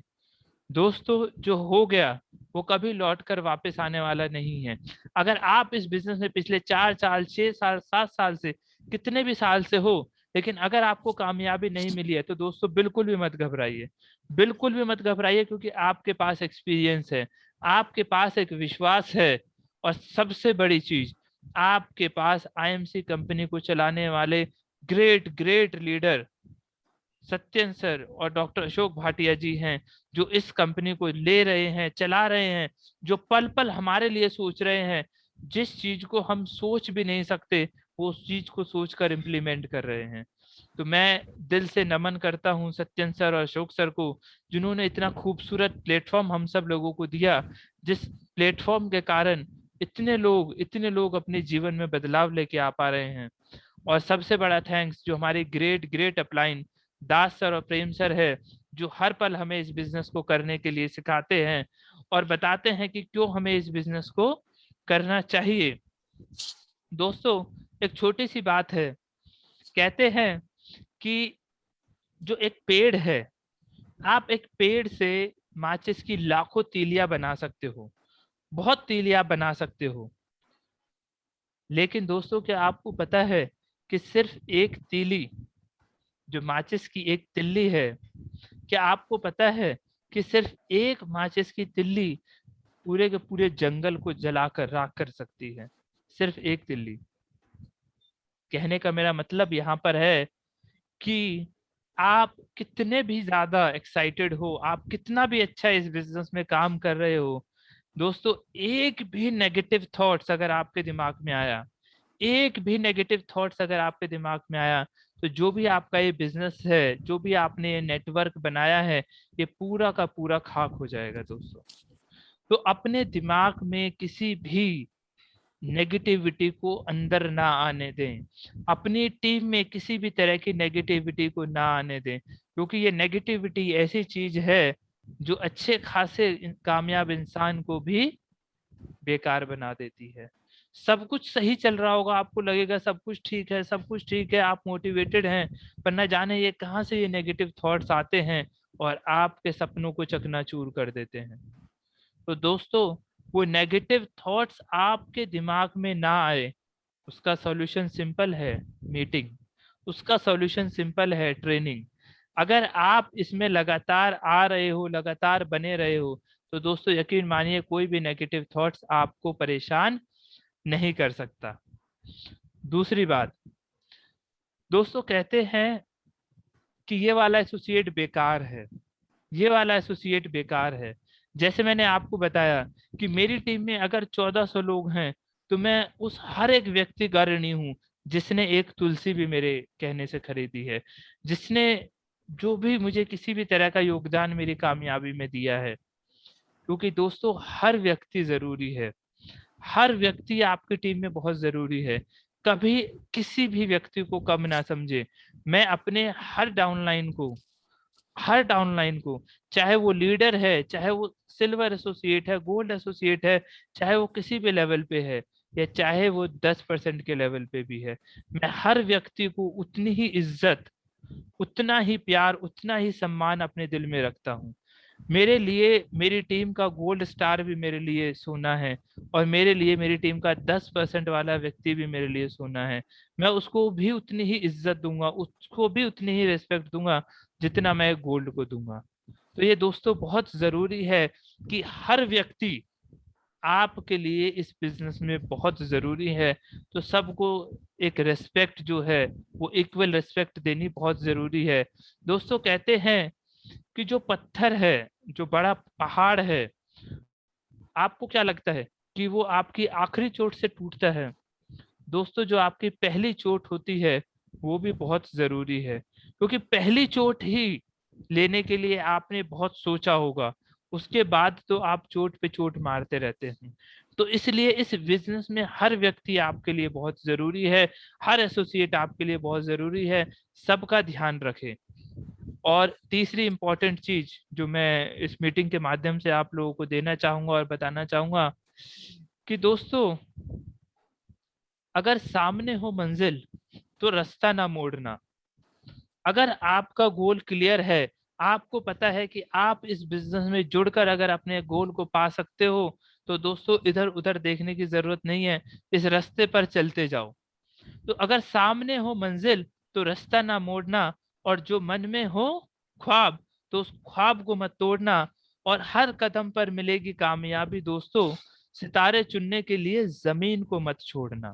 दोस्तों जो हो गया वो कभी लौट कर वापस आने वाला नहीं है। अगर आप इस बिजनेस में पिछले 4 साल, 6 साल, 7 साल से, कितने भी साल से हो, लेकिन अगर आपको कामयाबी नहीं मिली है तो दोस्तों बिल्कुल भी मत घबराइए, बिल्कुल भी मत घबराइए, क्योंकि आपके पास एक्सपीरियंस है, आपके पास एक विश्वास है, और सबसे बड़ी चीज, आपके पास आईएमसी कंपनी को चलाने वाले great great leader Satyan sir और डॉक्टर अशोक भाटिया जी हैं, जो इस कंपनी को ले रहे हैं, चला रहे हैं, जो पल पल हमारे लिए सोच रहे हैं, जिस चीज को हम सोच भी नहीं सकते वो उस चीज को सोचकर इम्प्लीमेंट कर रहे हैं। तो मैं दिल से नमन करता हूं सत्यन सर और अशोक सर को, जिन्होंने इतना खूबसूरत प्लेटफॉर्म हम सब लोगों को दिया, जिस प्लेटफॉर्म के कारण इतने लोग अपने जीवन में बदलाव लेके आ पा रहे हैं। और सबसे बड़ा थैंक्स जो हमारे ग्रेट ग्रेट अपलाइन दास सर और प्रेम सर है, जो हर पल हमें इस बिजनेस को करने के लिए सिखाते हैं और बताते हैं कि क्यों हमें इस बिजनेस को करना चाहिए। दोस्तों एक छोटी सी बात है, कहते हैं कि जो एक पेड़ है, आप एक पेड़ से माचिस की लाखों तीलियां बना सकते हो, बहुत तीलियां बना सकते हो, लेकिन दोस्तों क्या आपको पता है कि सिर्फ एक तीली, जो माचिस की एक तिल्ली है, क्या आपको पता है कि सिर्फ एक माचिस की तिल्ली पूरे के पूरे जंगल को जलाकर राख कर सकती है, सिर्फ एक तिल्ली। कहने का मेरा मतलब यहाँ पर है कि आप कितने भी ज्यादा एक्साइटेड हो, आप कितना भी अच्छा इस बिजनेस में काम कर रहे हो, दोस्तों एक भी नेगेटिव थॉट्स अगर आपके दिमाग में आया, एक भी नेगेटिव थॉट्स अगर आपके दिमाग में आया, तो जो भी आपका ये बिजनेस है, जो भी आपने ये नेटवर्क बनाया है, ये पूरा का पूरा खाक हो जाएगा दोस्तों। तो अपने दिमाग में किसी भी नेगेटिविटी को अंदर ना आने दें, अपनी टीम में किसी भी तरह की नेगेटिविटी को ना आने दें, क्योंकि ये नेगेटिविटी ऐसी चीज है जो अच्छे खासे कामयाब इंसान को भी बेकार बना देती है। सब कुछ सही चल रहा होगा, आपको लगेगा सब कुछ ठीक है, सब कुछ ठीक है, आप मोटिवेटेड हैं, पर न जाने ये कहाँ से ये नेगेटिव थॉट्स आते हैं और आपके सपनों को चकनाचूर कर देते हैं। तो दोस्तों वो नेगेटिव थॉट्स आपके दिमाग में ना आए, उसका सॉल्यूशन सिंपल है, मीटिंग, उसका सॉल्यूशन सिंपल है, ट्रेनिंग। अगर आप इसमें लगातार आ रहे हो, लगातार बने रहे हो, तो दोस्तों यकीन मानिए कोई भी नेगेटिव थॉट्स आपको परेशान नहीं कर सकता। दूसरी बात, दोस्तों कहते हैं कि ये वाला एसोसिएट बेकार है, ये वाला एसोसिएट बेकार है। जैसे मैंने आपको बताया कि मेरी टीम में अगर 1400 लोग हैं तो मैं उस हर एक व्यक्ति का ऋणी हूँ जिसने एक तुलसी भी मेरे कहने से खरीदी है, जिसने जो भी मुझे किसी भी तरह का योगदान मेरी कामयाबी में दिया है। क्योंकि दोस्तों हर व्यक्ति जरूरी है, हर व्यक्ति आपकी टीम में बहुत जरूरी है। कभी किसी भी व्यक्ति को कम ना समझे। मैं अपने हर डाउनलाइन को, चाहे वो लीडर है, चाहे वो सिल्वर एसोसिएट है, गोल्ड एसोसिएट है, चाहे वो किसी भी लेवल पे है, या चाहे वो 10% के लेवल पे भी है, मैं हर व्यक्ति को उतनी ही इज्जत, उतना ही प्यार, उतना ही सम्मान अपने दिल में रखता हूँ। मेरे लिए मेरी टीम का गोल्ड स्टार भी मेरे लिए सोना है, और मेरे लिए मेरी टीम का 10% वाला व्यक्ति भी मेरे लिए सोना है। मैं उसको भी उतनी ही इज्जत दूंगा, उसको भी उतनी ही रिस्पेक्ट दूंगा जितना मैं गोल्ड को दूंगा। तो ये दोस्तों बहुत जरूरी है कि हर व्यक्ति आपके लिए इस बिजनेस में बहुत जरूरी है। तो सबको एक रेस्पेक्ट जो है वो इक्वल रेस्पेक्ट देनी बहुत जरूरी है। दोस्तों कहते हैं कि जो पत्थर है, जो बड़ा पहाड़ है, आपको क्या लगता है कि वो आपकी आखिरी चोट से टूटता है? दोस्तों जो आपकी पहली चोट होती है वो भी बहुत जरूरी है, क्योंकि पहली चोट ही लेने के लिए आपने बहुत सोचा होगा, उसके बाद तो आप चोट पे चोट मारते रहते हैं। तो इसलिए इस बिजनेस में हर व्यक्ति आपके लिए बहुत जरूरी है, हर एसोसिएट आपके लिए बहुत जरूरी है। सबका ध्यान रखें। और तीसरी इंपॉर्टेंट चीज जो मैं इस मीटिंग के माध्यम से आप लोगों को देना चाहूंगा और बताना चाहूंगा कि दोस्तों, अगर सामने हो मंजिल तो रास्ता ना मोड़ना। अगर आपका गोल क्लियर है, आपको पता है कि आप इस बिजनेस में जुड़कर अगर अपने गोल को पा सकते हो, तो दोस्तों इधर उधर देखने की जरूरत नहीं है, इस रास्ते पर चलते जाओ। तो अगर सामने हो मंजिल तो रास्ता ना मोड़ना, और जो मन में हो ख्वाब तो उस ख्वाब को मत तोड़ना, और हर कदम पर मिलेगी कामयाबी दोस्तों, सितारे चुनने के लिए जमीन को मत छोड़ना।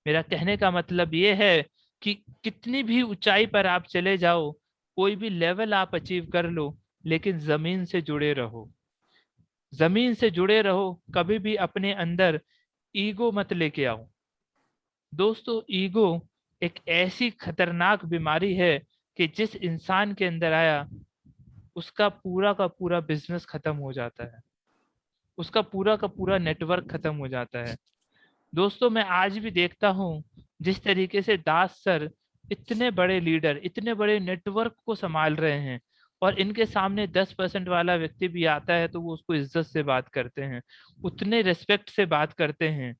मेरा कहने का मतलब ये है कि कितनी भी ऊंचाई पर आप चले जाओ, कोई भी लेवल आप अचीव कर लो, लेकिन जमीन से जुड़े रहो, जमीन से जुड़े रहो। कभी भी अपने अंदर ईगो मत लेके आओ। दोस्तों ईगो एक ऐसी खतरनाक बीमारी है कि जिस इंसान के अंदर आया, उसका पूरा का पूरा बिजनेस खत्म हो जाता है, उसका पूरा का पूरा नेटवर्क खत्म हो जाता है। दोस्तों मैं आज भी देखता हूँ जिस तरीके से दास सर इतने बड़े लीडर, इतने बड़े नेटवर्क को संभाल रहे हैं, और इनके सामने 10% वाला व्यक्ति भी आता है तो वो उसको इज्जत से बात करते हैं, उतने रिस्पेक्ट से बात करते हैं।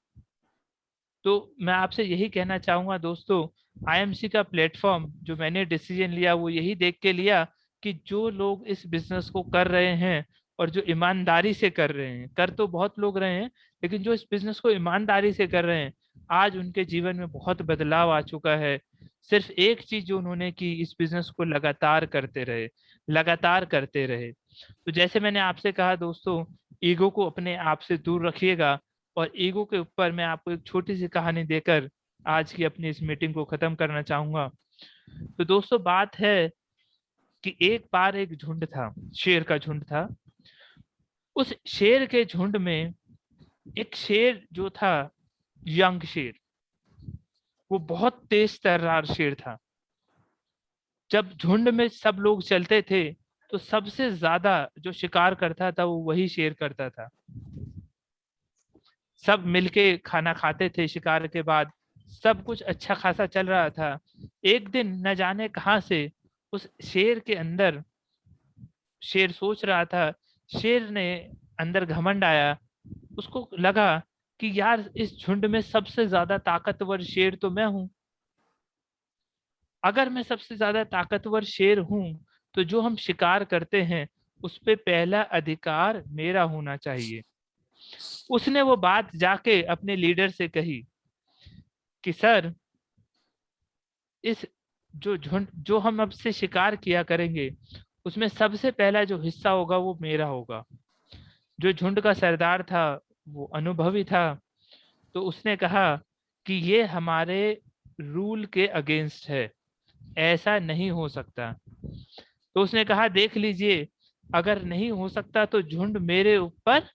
तो मैं आपसे यही कहना चाहूंगा दोस्तों, आईएमसी का प्लेटफॉर्म जो मैंने डिसीजन लिया वो यही देख के लिया कि जो लोग इस बिजनेस को कर रहे हैं और जो ईमानदारी से कर रहे हैं, कर तो बहुत लोग रहे हैं, लेकिन जो इस बिजनेस को ईमानदारी से कर रहे हैं, आज उनके जीवन में बहुत बदलाव आ चुका है। सिर्फ एक चीज जो उन्होंने की, इस बिजनेस को लगातार करते रहे, लगातार करते रहे। तो जैसे मैंने आपसे कहा दोस्तों, ईगो को अपने आप से दूर रखिएगा। और ईगो के ऊपर मैं आपको एक छोटी सी कहानी देकर आज की अपनी इस मीटिंग को खत्म करना चाहूंगा। तो दोस्तों बात है कि एक बार एक झुंड था, शेर का झुंड था। उस शेर के झुंड में एक शेर जो था, यंग शेर, वो बहुत तेज तर्रार शेर था। जब झुंड में सब लोग चलते थे तो सबसे ज्यादा जो शिकार करता था वो वही शेर करता था। सब मिलके खाना खाते थे, शिकार के बाद सब कुछ अच्छा खासा चल रहा था। एक दिन न जाने कहां से उस शेर के अंदर, शेर सोच रहा था, शेर ने अंदर घमंड आया। उसको लगा कि यार इस झुंड में सबसे ज्यादा ताकतवर शेर तो मैं हूं। अगर मैं सबसे ज्यादा ताकतवर शेर हूं तो जो हम शिकार करते हैं उस पे पहला अधिकार मेरा होना चाहिए। उसने वो बात जाके अपने लीडर से कही कि सर, इस जो झुंड जो हम अब से शिकार किया करेंगे उसमें सबसे पहला जो हिस्सा होगा वो मेरा होगा। जो झुंड का सरदार था वो अनुभवी था, तो उसने कहा कि ये हमारे रूल के अगेंस्ट है, ऐसा नहीं हो सकता। तो उसने कहा देख लीजिए, अगर नहीं हो सकता तो झुंड मेरे ऊपर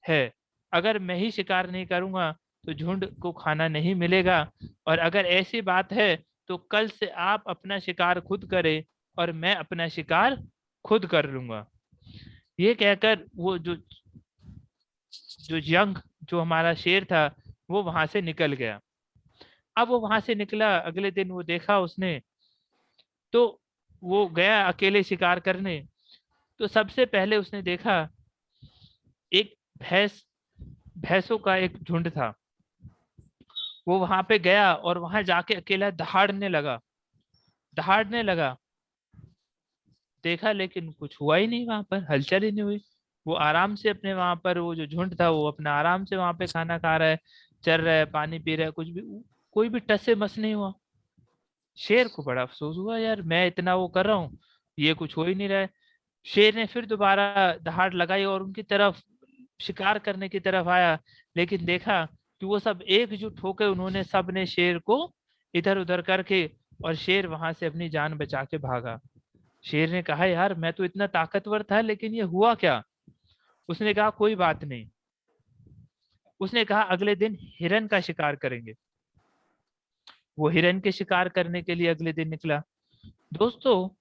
है। अगर मैं ही शिकार नहीं करूंगा तो झुंड को खाना नहीं मिलेगा, और अगर ऐसी बात है तो कल से आप अपना शिकार खुद करें और मैं अपना शिकार खुद कर लूंगा। ये कहकर वो जो जो यंग जो हमारा शेर था वो वहां से निकल गया। अब वो वहां से निकला, अगले दिन वो देखा उसने, तो वो गया अकेले शिकार करने। तो सबसे पहले उसने देखा एक भैंसों का एक झुंड था। वो वहां पे गया और वहां जाके अकेला दहाड़ने लगा। देखा लेकिन कुछ हुआ ही नहीं, वहां पर हलचल ही नहीं हुई। वो आराम से अपने वहां पर, वो जो झुंड था वो अपना आराम से वहां पे खाना खा रहा है, चल रहा है, पानी पी रहा है, कुछ भी, कोई भी टस से मस नहीं हुआ। शेर को बड़ा अफसोस हुआ, यार मैं इतना वो कर रहा हूँ, ये कुछ हो ही नहीं रहा है। शेर ने फिर दोबारा दहाड़ लगाई और उनकी तरफ शिकार करने की तरफ आया, लेकिन देखा कि वो सब एकजुट होकर उन्होंने सब ने शेर को इधर उधर करके, और शेर वहां से अपनी जान बचा के भागा। शेर ने कहा यार मैं तो इतना ताकतवर था, लेकिन ये हुआ क्या। उसने कहा कोई बात नहीं। उसने कहा अगले दिन हिरन का शिकार करेंगे। वो हिरन के शिकार करने के लिए अगले दिन निकला। दोस्तों,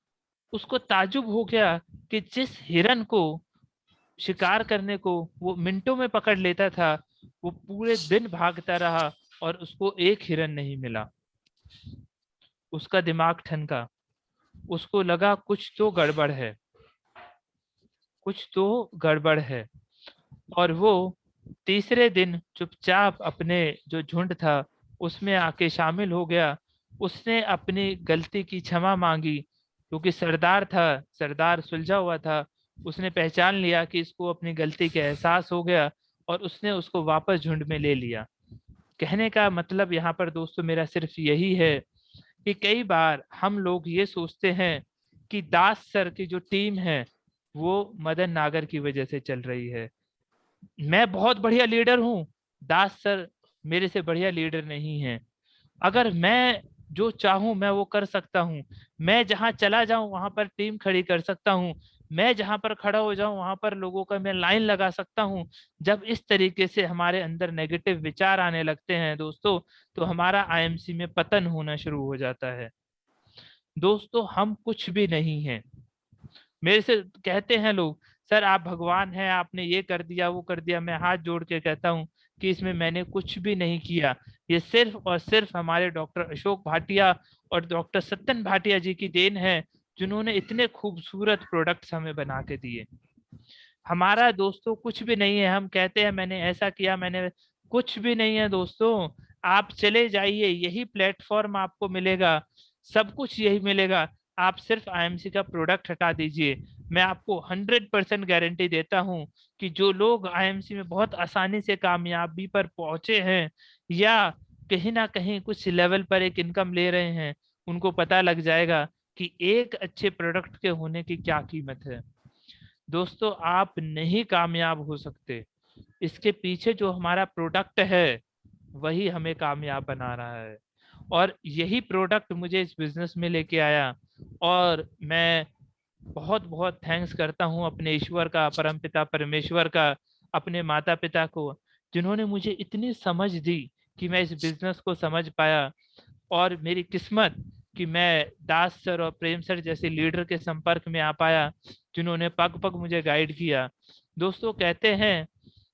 उसको ताजुब हो गया कि जिस हिरन को शिकार करने को वो मिनटों में पकड़ लेता था, वो पूरे दिन भागता रहा और उसको एक हिरन नहीं मिला। उसका दिमाग ठनका, उसको लगा कुछ तो गड़बड़ है, कुछ तो गड़बड़ है। और वो तीसरे दिन चुपचाप अपने जो झुंड था उसमें आके शामिल हो गया। उसने अपनी गलती की क्षमा मांगी, क्योंकि सरदार था, सरदार सुलझा हुआ था। उसने पहचान लिया कि इसको अपनी गलती का एहसास हो गया, और उसने उसको वापस झुंड में ले लिया। कहने का मतलब यहाँ पर दोस्तों मेरा सिर्फ यही है कि कई बार हम लोग ये सोचते हैं कि दास सर की जो टीम है वो मदन नागर की वजह से चल रही है। मैं बहुत बढ़िया लीडर हूँ, दास सर मेरे से बढ़िया लीडर नहीं है। अगर मैं जो चाहूं मैं वो कर सकता हूँ। मैं जहां चला जाऊं वहां पर टीम खड़ी कर सकता हूँ। मैं जहां पर खड़ा हो जाऊं वहां पर लोगों का मैं लाइन लगा सकता हूँ। जब इस तरीके से हमारे अंदर नेगेटिव विचार आने लगते हैं दोस्तों, तो हमारा आईएमसी में पतन होना शुरू हो जाता है। दोस्तों, हम कुछ भी नहीं हैं। मेरे से कहते हैं लोग, सर आप भगवान हैं, आपने ये कर दिया वो कर दिया। मैं हाथ जोड़ के कहता हूँ कि इसमें मैंने कुछ भी नहीं किया। ये सिर्फ और सिर्फ हमारे डॉक्टर अशोक भाटिया और डॉक्टर सत्यन भाटिया जी की देन है, जिन्होंने इतने खूबसूरत प्रोडक्ट्स हमें बना के दिए। हमारा दोस्तों कुछ भी नहीं है। हम कहते हैं मैंने ऐसा किया, मैंने, कुछ भी नहीं है दोस्तों। आप चले जाइए, यही प्लेटफॉर्म आपको मिलेगा, सब कुछ यही मिलेगा। आप सिर्फ आईएमसी का प्रोडक्ट हटा दीजिए। मैं आपको 100% गारंटी देता हूं कि जो लोग आईएमसी में बहुत आसानी से कामयाबी पर पहुंचे हैं, या कहीं ना कहीं कुछ लेवल पर एक इनकम ले रहे हैं, उनको पता लग जाएगा कि एक अच्छे प्रोडक्ट के होने की क्या कीमत है। दोस्तों, आप नहीं कामयाब हो सकते, इसके पीछे जो हमारा प्रोडक्ट है वही हमें कामयाब बना रहा है। और यही प्रोडक्ट मुझे इस बिजनेस में लेके आया। और मैं बहुत बहुत थैंक्स करता हूँ अपने ईश्वर का, परमपिता परमेश्वर का, अपने माता पिता को, जिन्होंने मुझे इतनी समझ दी कि मैं इस बिजनेस को समझ पाया। और मेरी किस्मत कि मैं दास सर और प्रेम सर जैसे लीडर के संपर्क में आ पाया, जिन्होंने पग पग मुझे गाइड किया। दोस्तों, कहते हैं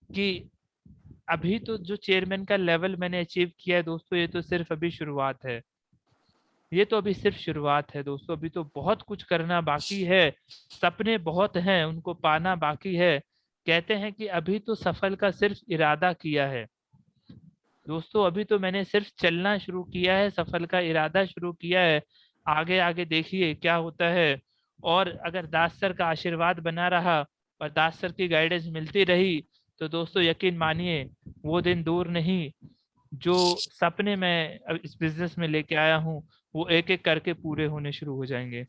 कि अभी तो जो चेयरमैन का लेवल मैंने अचीव किया है दोस्तों, ये तो सिर्फ अभी शुरुआत है। ये तो अभी सिर्फ शुरुआत है दोस्तों, अभी तो बहुत कुछ करना बाकी है। सपने बहुत हैं, उनको पाना बाकी है। कहते हैं कि अभी तो सफल का सिर्फ इरादा किया है। दोस्तों, अभी तो मैंने सिर्फ चलना शुरू किया है, सफल का इरादा शुरू किया है। आगे आगे देखिए क्या होता है। और अगर दास सर का आशीर्वाद बना रहा और दास सर की गाइडेंस मिलती रही, तो दोस्तों यकीन मानिए वो दिन दूर नहीं। जो सपने मैं अब इस बिजनेस में लेके आया हूँ, वो एक एक करके पूरे होने शुरू हो जाएंगे।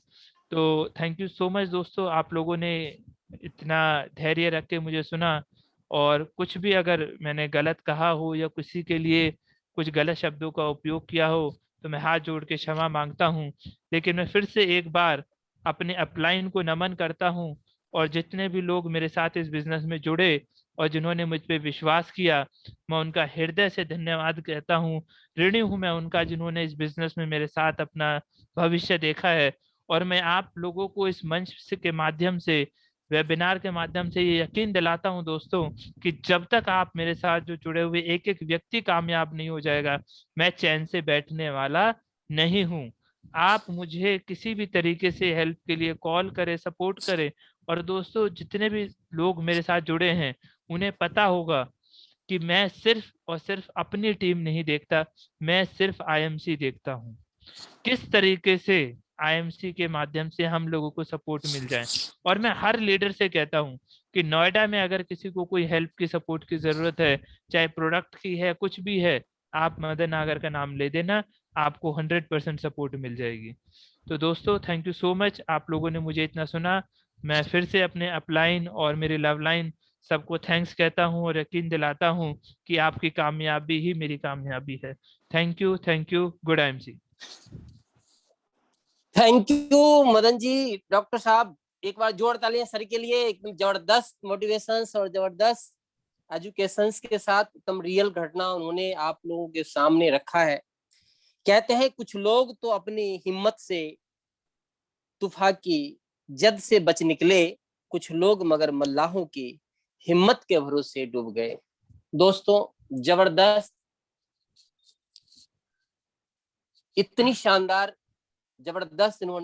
तो थैंक यू सो मच दोस्तों, आप लोगों ने इतना धैर्य रख के मुझे सुना। और कुछ भी अगर मैंने गलत कहा हो या किसी के लिए कुछ गलत शब्दों का उपयोग किया हो, तो मैं हाथ जोड़ के क्षमा मांगता हूँ। लेकिन मैं फिर से एक बार अपने अपलाइन को नमन करता हूँ, और जितने भी लोग मेरे साथ इस बिजनेस में जुड़े और जिन्होंने मुझ पे विश्वास किया, मैं उनका हृदय से धन्यवाद कहता हूँ। ऋणी हूँ मैं उनका, जिन्होंने इस बिजनेस में मेरे साथ अपना भविष्य देखा है। और मैं आप लोगों को इस मंच के माध्यम से वेबिनार के माध्यम से ये यकीन दिलाता हूं दोस्तों कि जब तक आप मेरे साथ जो जुड़े हुए एक एक व्यक्ति कामयाब नहीं हो जाएगा, मैं चैन से बैठने वाला नहीं हूं। आप मुझे किसी भी तरीके से हेल्प के लिए कॉल करें, सपोर्ट करें। और दोस्तों जितने भी लोग मेरे साथ जुड़े हैं उन्हें पता होगा कि मैं सिर्फ और सिर्फ अपनी टीम नहीं देखता, मैं सिर्फ आईएमसी देखता हूँ। किस तरीके से आईएमसी के माध्यम से हम लोगों को सपोर्ट मिल जाए। और मैं हर लीडर से कहता हूँ कि नोएडा में अगर किसी को कोई हेल्प की, सपोर्ट की जरूरत है, चाहे प्रोडक्ट की है, कुछ भी है, आप मदन नागर का नाम ले देना, आपको 100% सपोर्ट मिल जाएगी। तो दोस्तों थैंक यू सो मच, आप लोगों ने मुझे इतना सुना। मैं फिर से अपने अपलाइन और मेरी लव लाइन सबको थैंक्स कहता हूँ और यकीन दिलाता हूँ कि आपकी कामयाबी ही मेरी कामयाबी है। Thank you, good IMC. Thank you Madan ji. Doctor साहब एक बार जोर तालियां सर के लिए, एकदम जबरदस्त मोटिवेशंस और जबरदस्त एजुकेशंस के साथ एकदम रियल घटना उन्होंने आप लोगों के सामने रखा है। कहते हैं कुछ लोग तो अपनी हिम्मत से तूफान की जद से बच निकले, कुछ लोग मगर मल्लाहों की हिम्मत के भरोसे डूब गए। दोस्तों जबरदस्त, इतनी शानदार जबरदस्त इन्होंने